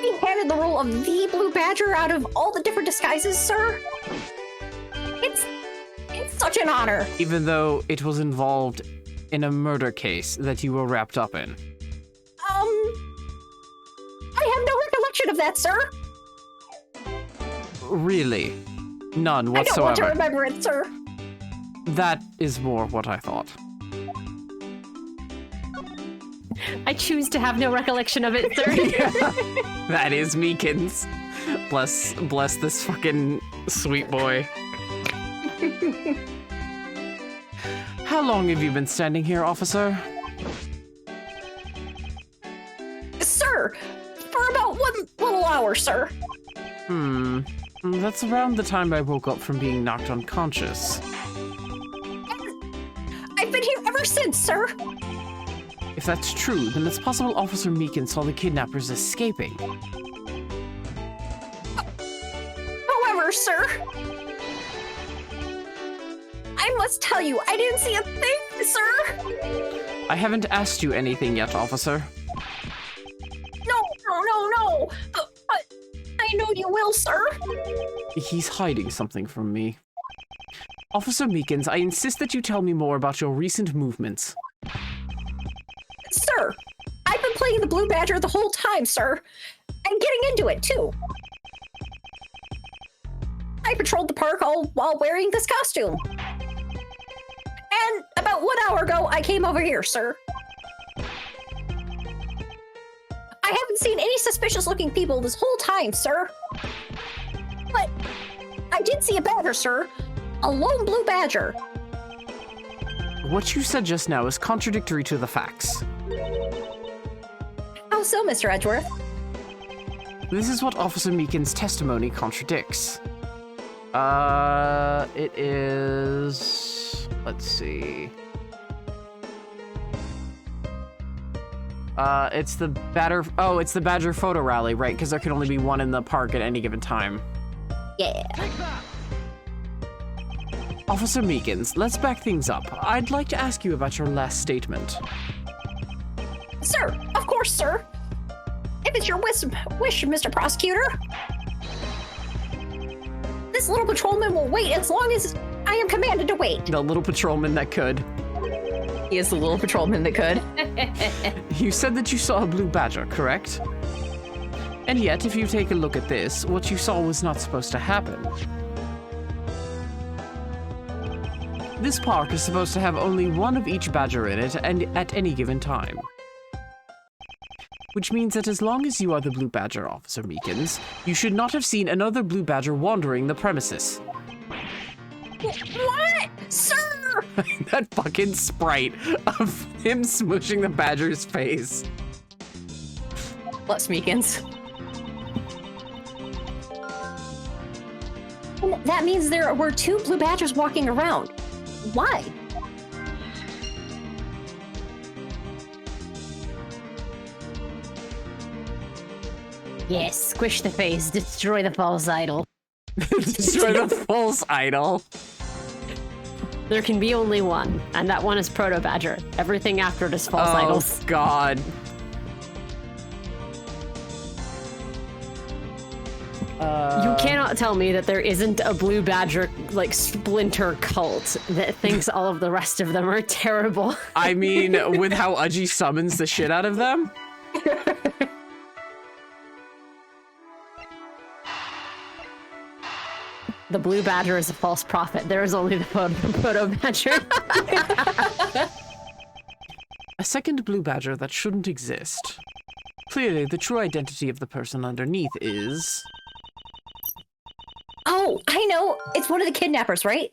C: Being handed the role of the Blue Badger out of all the different disguises, sir. It's such an honor.
A: Even though it was involved in a murder case that you were wrapped up in.
C: I have no recollection of that, sir.
A: Really? None
C: I don't want to
A: whatsoever.
C: remember it, sir.
A: That is more what I thought.
B: I choose to have no recollection of it, sir.
A: That is Meekins. Bless this fucking sweet boy. How long have you been standing here, officer?
C: Sir, for about 1 little hour, sir.
A: That's around the time I woke up from being knocked unconscious.
C: I've been here ever since, sir.
A: If that's true, then it's possible Officer Meekin saw the kidnappers escaping.
C: However, sir, I must tell you, I didn't see a thing, sir.
A: I haven't asked you anything yet, officer.
C: No. But I know you will, sir.
A: He's hiding something from me. Officer Meekins, I insist that you tell me more about your recent movements.
C: Sir, I've been playing the Blue Badger the whole time, sir. And getting into it, too. I patrolled the park all while wearing this costume. And about 1 hour ago, I came over here, sir. I haven't seen any suspicious-looking people this whole time, sir. But I did see a badger, sir. A lone blue badger.
A: What you said just now is contradictory to the facts.
C: How so, Mr. Edgeworth?
A: This is what Officer Meekin's testimony contradicts. It is... Let's see... it's the Badger... Oh, it's the Badger photo rally, right? Because there can only be one in the park at any given time.
C: Yeah.
A: Officer Meekins, let's back things up. I'd like to ask you about your last statement.
C: Sir, of course, sir. If it's your wish, Mr. Prosecutor. This little patrolman will wait as long as I am commanded to wait.
A: The little patrolman that could.
D: He is the little patrolman that could.
A: You said that you saw a blue badger, correct? And yet, if you take a look at this, what you saw was not supposed to happen. This park is supposed to have only one of each badger in it, and at any given time. Which means that as long as you are the blue badger, Officer Meekins, you should not have seen another blue badger wandering the premises.
C: What? Sir!
A: That fucking sprite of him smooshing the badger's face.
D: Plus Meekins.
C: That means there were 2 blue badgers walking around. Why?
B: Yes, squish the face, destroy the false idol.
A: Destroy the false idol.
B: There can be only one, and that one is Proto Badger. Everything after it is false idols.
A: Oh, God.
B: You cannot tell me that there isn't a blue badger, like, splinter cult that thinks all of the rest of them are terrible.
A: I mean, with how Udgy summons the shit out of them?
B: The blue badger is a false prophet. There is only the Proto Badger.
A: A second blue badger that shouldn't exist. Clearly, the true identity of the person underneath is...
C: Oh, I know. It's one of the kidnappers, right?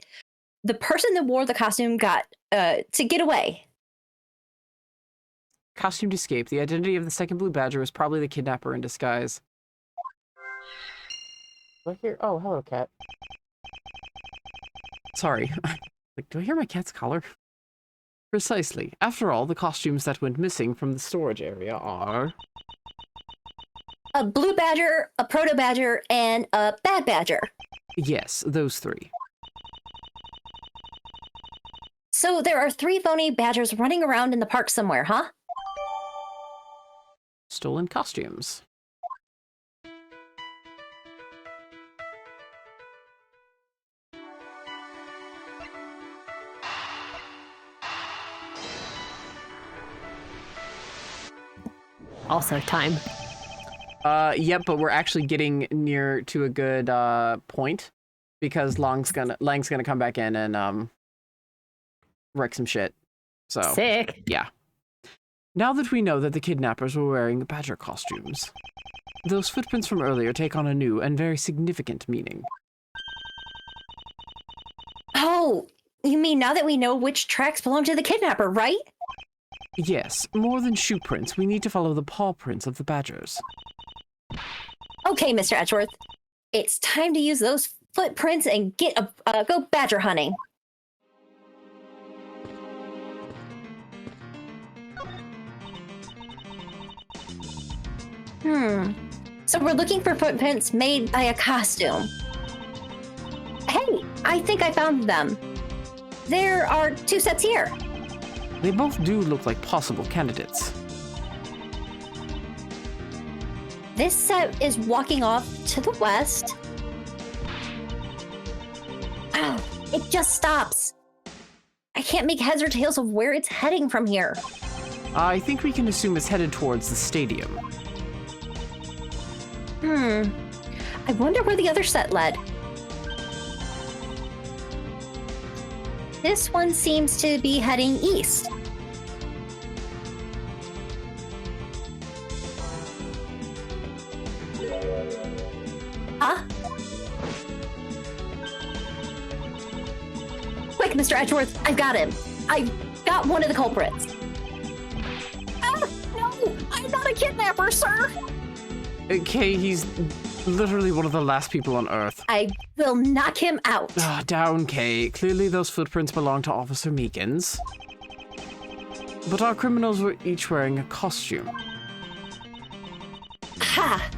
C: The person that wore the costume got to get away.
A: Costumed escape. The identity of the second blue badger is probably the kidnapper in disguise. Do I hear? Oh, hello, cat. Sorry. Like, do I hear my cat's collar? Precisely. After all, the costumes that went missing from the storage area are...
C: A blue badger, a proto badger, and a bad badger.
A: Yes, those 3.
C: So there are 3 phony badgers running around in the park somewhere, huh?
A: Stolen costumes.
B: Also time.
A: Yep, but we're actually getting near to a good point because Lang's gonna come back in and wreck some shit. So
B: Sick.
A: yeah. Now that we know that the kidnappers were wearing badger costumes, those footprints from earlier take on a new and very significant meaning.
C: Oh, you mean now that we know which tracks belong to the kidnapper, right?
A: Yes, more than shoe prints, we need to follow the paw prints of the badgers.
C: Okay, Mr. Edgeworth. It's time to use those footprints and go badger hunting. So we're looking for footprints made by a costume. Hey, I think I found them. There are 2 sets here.
A: They both do look like possible candidates.
C: This set is walking off to the west. Oh, it just stops. I can't make heads or tails of where it's heading from here.
A: I think we can assume it's headed towards the stadium.
C: I wonder where the other set led. This one seems to be heading east. Huh? Quick, Mr. Edgeworth, I've got him. I've got one of the culprits. Ah, no, I'm not a kidnapper, sir.
A: Kay, he's literally one of the last people on Earth.
C: I will knock him out.
A: Down, Kay. Clearly those footprints belong to Officer Meekins. But our criminals were each wearing a costume.
C: Ha!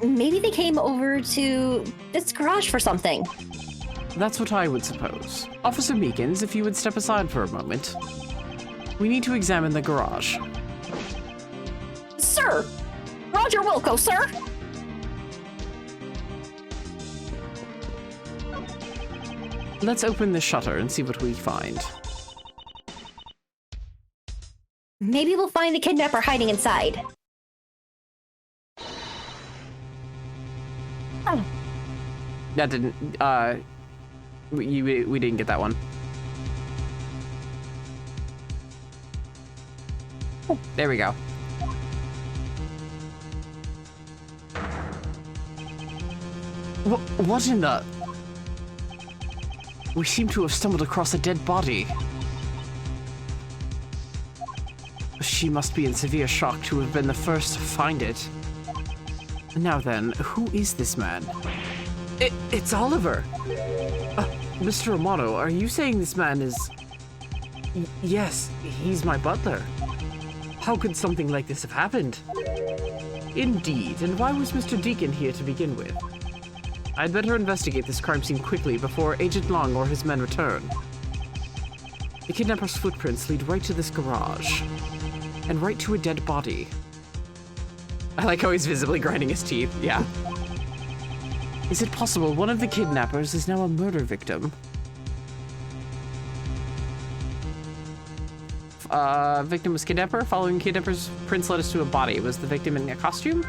C: Maybe they came over to this garage for something.
A: That's what I would suppose. Officer Meekins, if you would step aside for a moment. We need to examine the garage.
C: Sir! Roger Wilco, sir!
A: Let's open the shutter and see what we find.
C: Maybe we'll find the kidnapper hiding inside. Oh,
A: That didn't, we didn't get that one. There we go. What in the... We seem to have stumbled across a dead body. She must be in severe shock to have been the first to find it. Now then, who is this man? It's Oliver! Mr. Romano, are you saying this man is... Yes, he's my butler. How could something like this have happened? Indeed, and why was Mr. Deacon here to begin with? I'd better investigate this crime scene quickly before Agent Long or his men return. The kidnapper's footprints lead right to this garage, and right to a dead body. I like how he's visibly grinding his teeth, yeah. Is it possible one of the kidnappers is now a murder victim? Victim was kidnapper. Following kidnapper's prints led us to a body. Was the victim in a costume?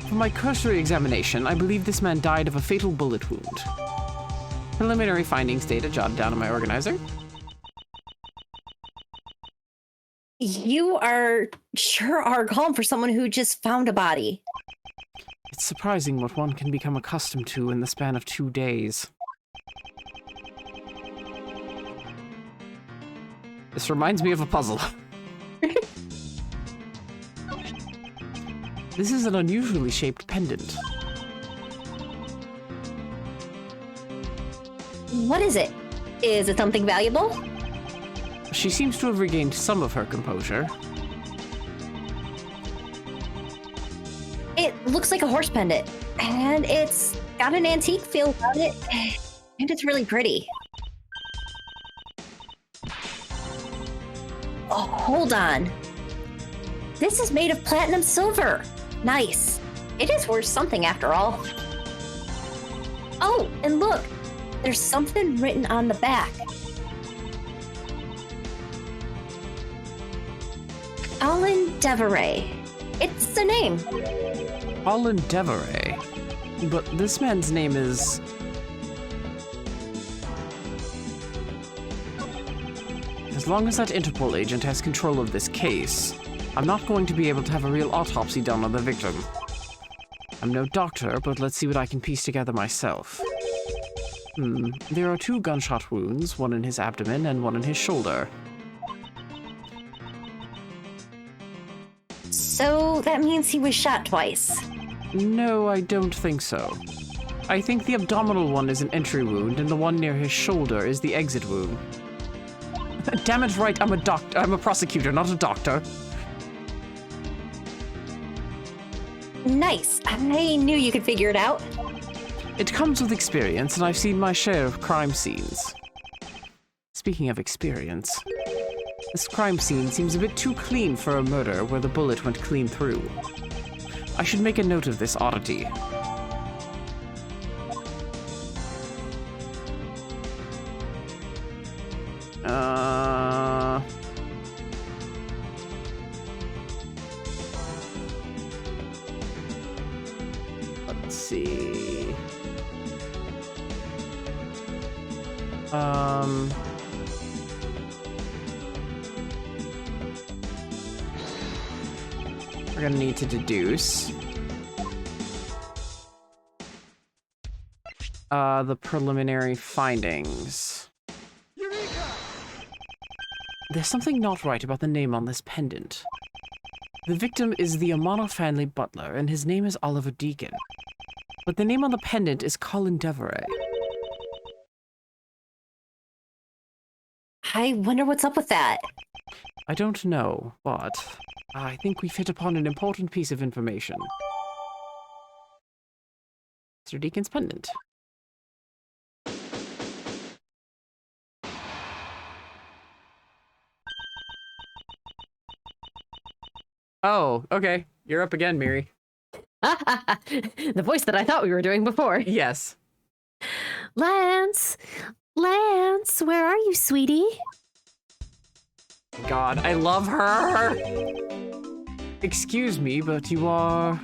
A: From my cursory examination, I believe this man died of a fatal bullet wound. Preliminary findings data jotted down in my organizer.
C: you sure are calm for someone who just found a body.
A: It's surprising what one can become accustomed to in the span of 2 days. This reminds me of a puzzle. This is an unusually shaped pendant.
C: What is it? Is it something valuable?
A: She seems to have regained some of her composure.
C: It looks like a horse pendant, and it's got an antique feel about it, and it's really pretty. Oh, hold on. This is made of platinum silver. Nice. It is worth something after all. Oh, and look, there's something written on the back. Alan Deveray. It's the name.
A: Alan Deveray. But this man's name is... As long as that Interpol agent has control of this case, I'm not going to be able to have a real autopsy done on the victim. I'm no doctor, but let's see what I can piece together myself. There are 2 gunshot wounds, one in his abdomen and one in his shoulder.
C: So that means he was shot twice.
A: No, I don't think so. I think the abdominal one is an entry wound, and the one near his shoulder is the exit wound. Damn it, right, I'm a prosecutor, not a doctor.
C: Nice. I knew you could figure it out.
A: It comes with experience, and I've seen my share of crime scenes. Speaking of experience, this crime scene seems a bit too clean for a murder where the bullet went clean through. I should make a note of this oddity. Let's see. We're gonna need to deduce the preliminary findings. There's something not right about the name on this pendant. The victim is the Amano family butler, and his name is Oliver Deacon. But the name on the pendant is Colin Deveray.
C: I wonder what's up with that.
A: I don't know, but I think we've hit upon an important piece of information. Mr. Deacon's pendant. Oh, okay. You're up again, Miri.
B: The voice that I thought we were doing before.
A: Yes.
B: Lance! Lance, where are you, sweetie?
A: God, I love her! Excuse me, but you are...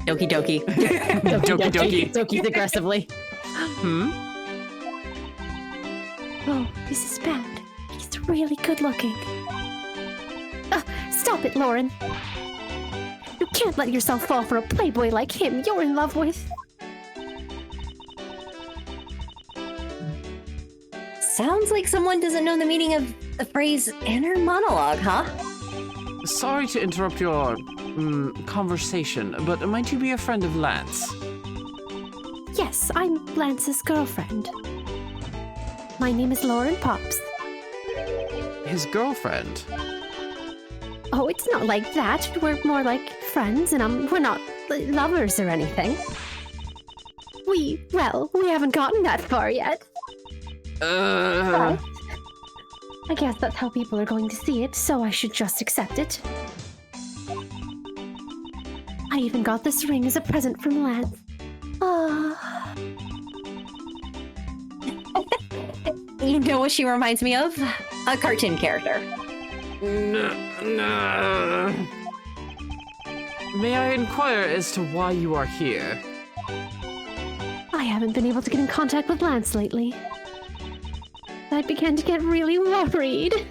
D: Doki doki.
A: Doki doki.
B: Doki's aggressively.
A: Hmm?
B: Oh, this is bad. He's really good looking. Stop it, Lauren. You can't let yourself fall for a playboy like him you're in love with.
C: Sounds like someone doesn't know the meaning of the phrase inner monologue, huh?
A: Sorry to interrupt your conversation, but might you be a friend of Lance?
B: Yes, I'm Lance's girlfriend. My name is Lauren Pops.
A: His girlfriend?
B: Oh, it's not like that. We're more like friends, and we're not lovers or anything. We haven't gotten that far yet. But I guess that's how people are going to see it, so I should just accept it. I even got this ring as a present from Lance. Ah.
C: You know what she reminds me of? A cartoon character.
A: No. May I inquire as to why you are here?
B: I haven't been able to get in contact with Lance lately. I began to get really worried.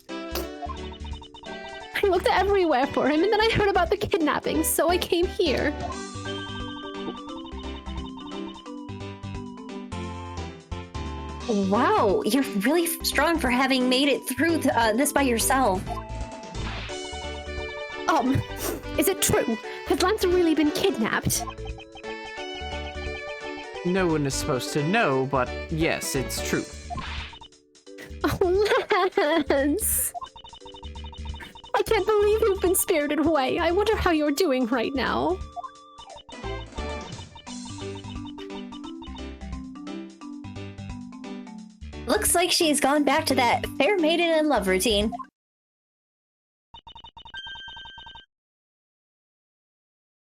B: I looked everywhere for him, and then I heard about the kidnapping, so I came here.
C: Wow, you're really strong for having made it through this by yourself.
B: Is it true? Has Lance really been kidnapped?
A: No one is supposed to know, but yes, it's true.
B: Oh, Lance! I can't believe you've been spirited away. I wonder how you're doing right now.
C: Looks like she's gone back to that fair maiden in love routine.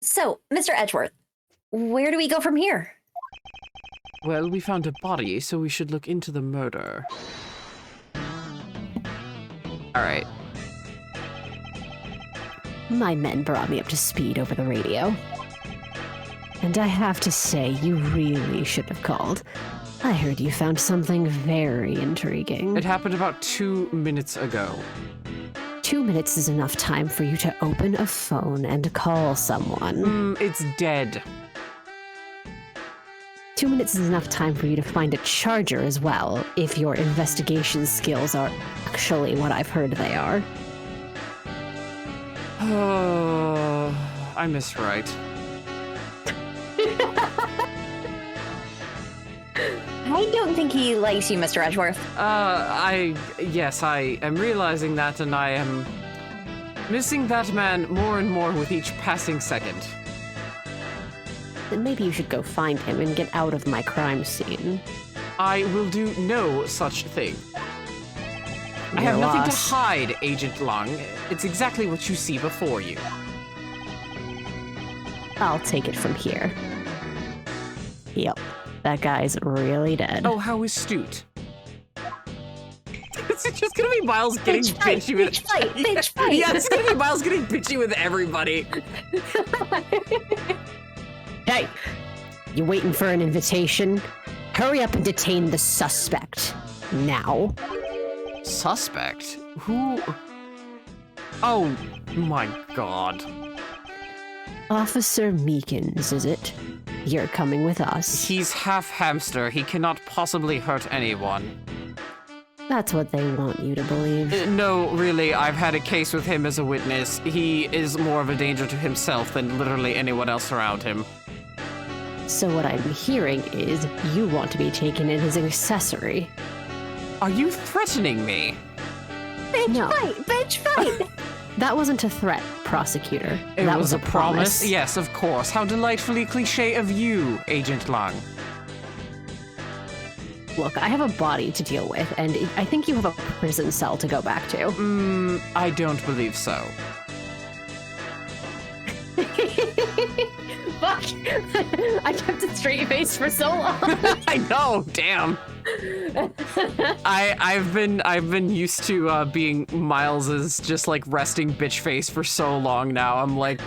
C: So, Mr. Edgeworth, where do we go from here?
A: Well, we found a body, so we should look into the murder. Alright.
B: My men brought me up to speed over the radio. And I have to say, you really should have called. I heard you found something very intriguing.
A: It happened about 2 minutes ago.
B: 2 minutes is enough time for you to open a phone and call someone.
A: It's dead.
B: 2 minutes is enough time for you to find a charger as well, if your investigation skills are actually what I've heard they are.
A: Oh, I miss right.
C: I don't think he likes you, Mr. Edgeworth.
A: Yes, I am realizing that, and I am missing that man more and more with each passing second.
B: Then maybe you should go find him and get out of my crime scene.
A: I will do no such thing. I
B: Your
A: have nothing
B: loss.
A: to hide, Agent Long. It's exactly what you see before you.
B: I'll take it from here. Yep, that guy's really dead.
A: Oh, how astute. It's just gonna be Miles getting
C: Bitch fight,
A: bitchy with...
C: bitch fight, bitch fight.
A: Yeah, it's gonna be Miles getting bitchy with everybody.
B: Hey, you waiting for an invitation? Hurry up and detain the suspect. Now.
A: Suspect? Who? Oh, my God.
B: Officer Meekins, is it? You're coming with us.
A: He's half hamster. He cannot possibly hurt anyone.
B: That's what they want you to believe.
A: No, really, I've had a case with him as a witness. He is more of a danger to himself than literally anyone else around him.
B: So what I'm hearing is you want to be taken in as an accessory.
A: Are you threatening me?
C: Bitch
B: No.
C: fight, bitch fight.
B: That wasn't a threat, prosecutor.
A: It
B: that
A: was a promise? Yes, of course. How delightfully cliche of you, Agent Long.
B: Look, I have a body to deal with, and I think you have a prison cell to go back to.
A: I don't believe so.
B: Fuck! I kept a straight face for so long.
A: I know, damn. I've been used to being Miles's just like resting bitch face for so long now. I'm like,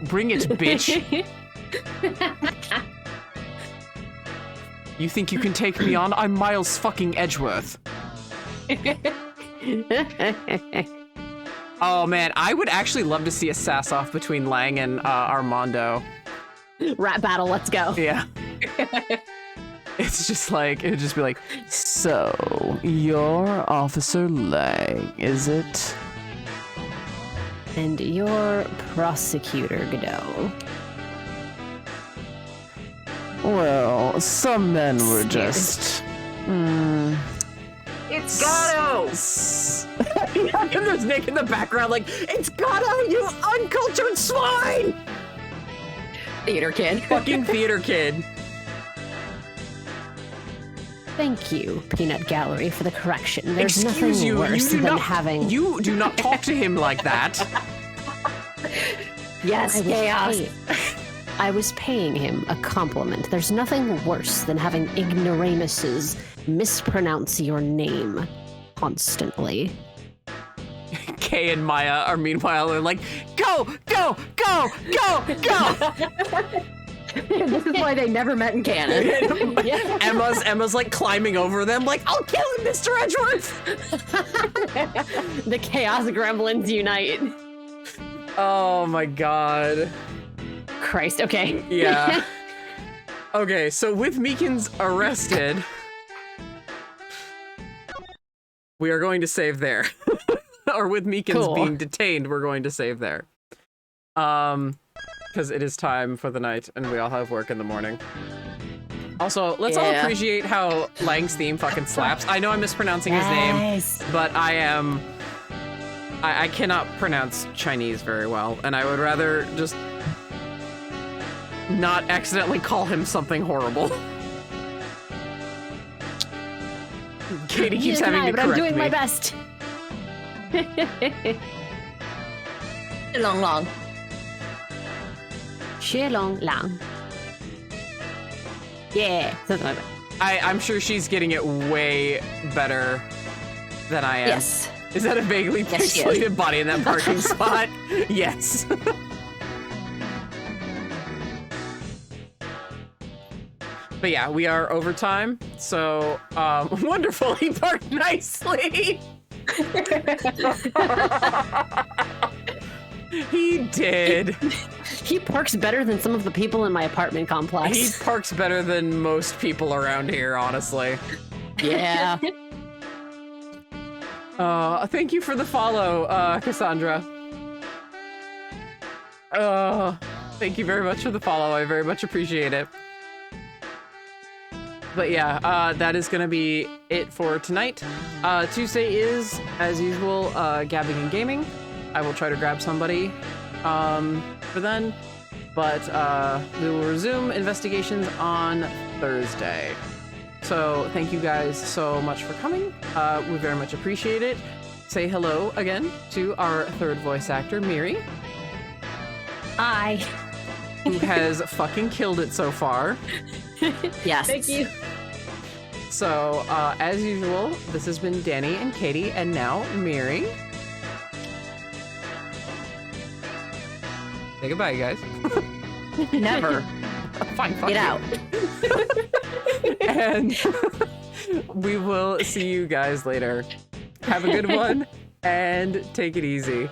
A: bring it, bitch. You think you can take me on? I'm Miles fucking Edgeworth. Oh man, I would actually love to see a sass off between Lang and Armando.
B: Rap battle, let's go.
A: Yeah. It's just like, it'd just be like, so, you're Officer Lang, is it?
B: And you're Prosecutor Godot.
A: Well, some men were
B: Scared.
A: just...
E: It's Gato!
A: Yeah, and there's Nick in the background like, it's Gato, you uncultured swine!
D: Theater kid.
A: Fucking theater kid.
B: Thank you, Peanut Gallery, for the correction. There's
A: Excuse
B: nothing
A: you,
B: worse
A: you do
B: than
A: not,
B: having...
A: You do not talk to him like that.
D: Yes, chaos.
B: I was paying him a compliment. There's nothing worse than having ignoramuses mispronounce your name constantly.
A: Kay and Maya are meanwhile are like, go, go, go, go, go!
D: This is why they never met in canon.
A: Emma's like climbing over them like, I'll kill him, Mr. Edgeworth!
B: The Chaos Gremlins unite.
A: Oh my god.
B: Christ, okay.
A: Yeah. Okay, so with Meekins arrested, we are going to save there. Or with Meekins
B: Cool.
A: being detained, we're going to save there. Because it is time for the night, and we all have work in the morning. Also, let's all
D: Yeah.
A: appreciate how Lang's theme fucking slaps. I know I'm mispronouncing his name, but I cannot pronounce Chinese very well, and I would rather just not accidentally call him something horrible. Katie keeps having to
B: but
A: correct
B: I'm doing
A: me.
B: my best.
D: Long, long.
B: Shi-long lang. Yeah, something like that.
A: I'm sure she's getting it way better than I am.
D: Yes.
A: Is that a vaguely
D: Yes, she is.
A: pixelated body in that parking spot? Yes. But yeah, we are overtime, so wonderful. He parked nicely. He did.
B: He parks better than some of the people in my apartment complex.
A: He parks better than most people around here, honestly.
B: Yeah.
A: Thank you for the follow, Cassandra. Thank you very much for the follow. I very much appreciate it. But yeah, that is going to be it for tonight. Tuesday is, as usual, gabbing and gaming. I will try to grab somebody for then. But we will resume investigations on Thursday. So thank you guys so much for coming. We very much appreciate it. Say hello again to our third voice actor, Miri,
C: Hi.
A: who has fucking killed it so far.
D: Yes.
C: Thank you.
A: So, as usual, this has been Danny and Katie, and now Miri. Say goodbye, guys.
D: Never.
A: Fine, fuck
D: Get
A: you.
D: out.
A: And we will see you guys later. Have a good one, and take it easy.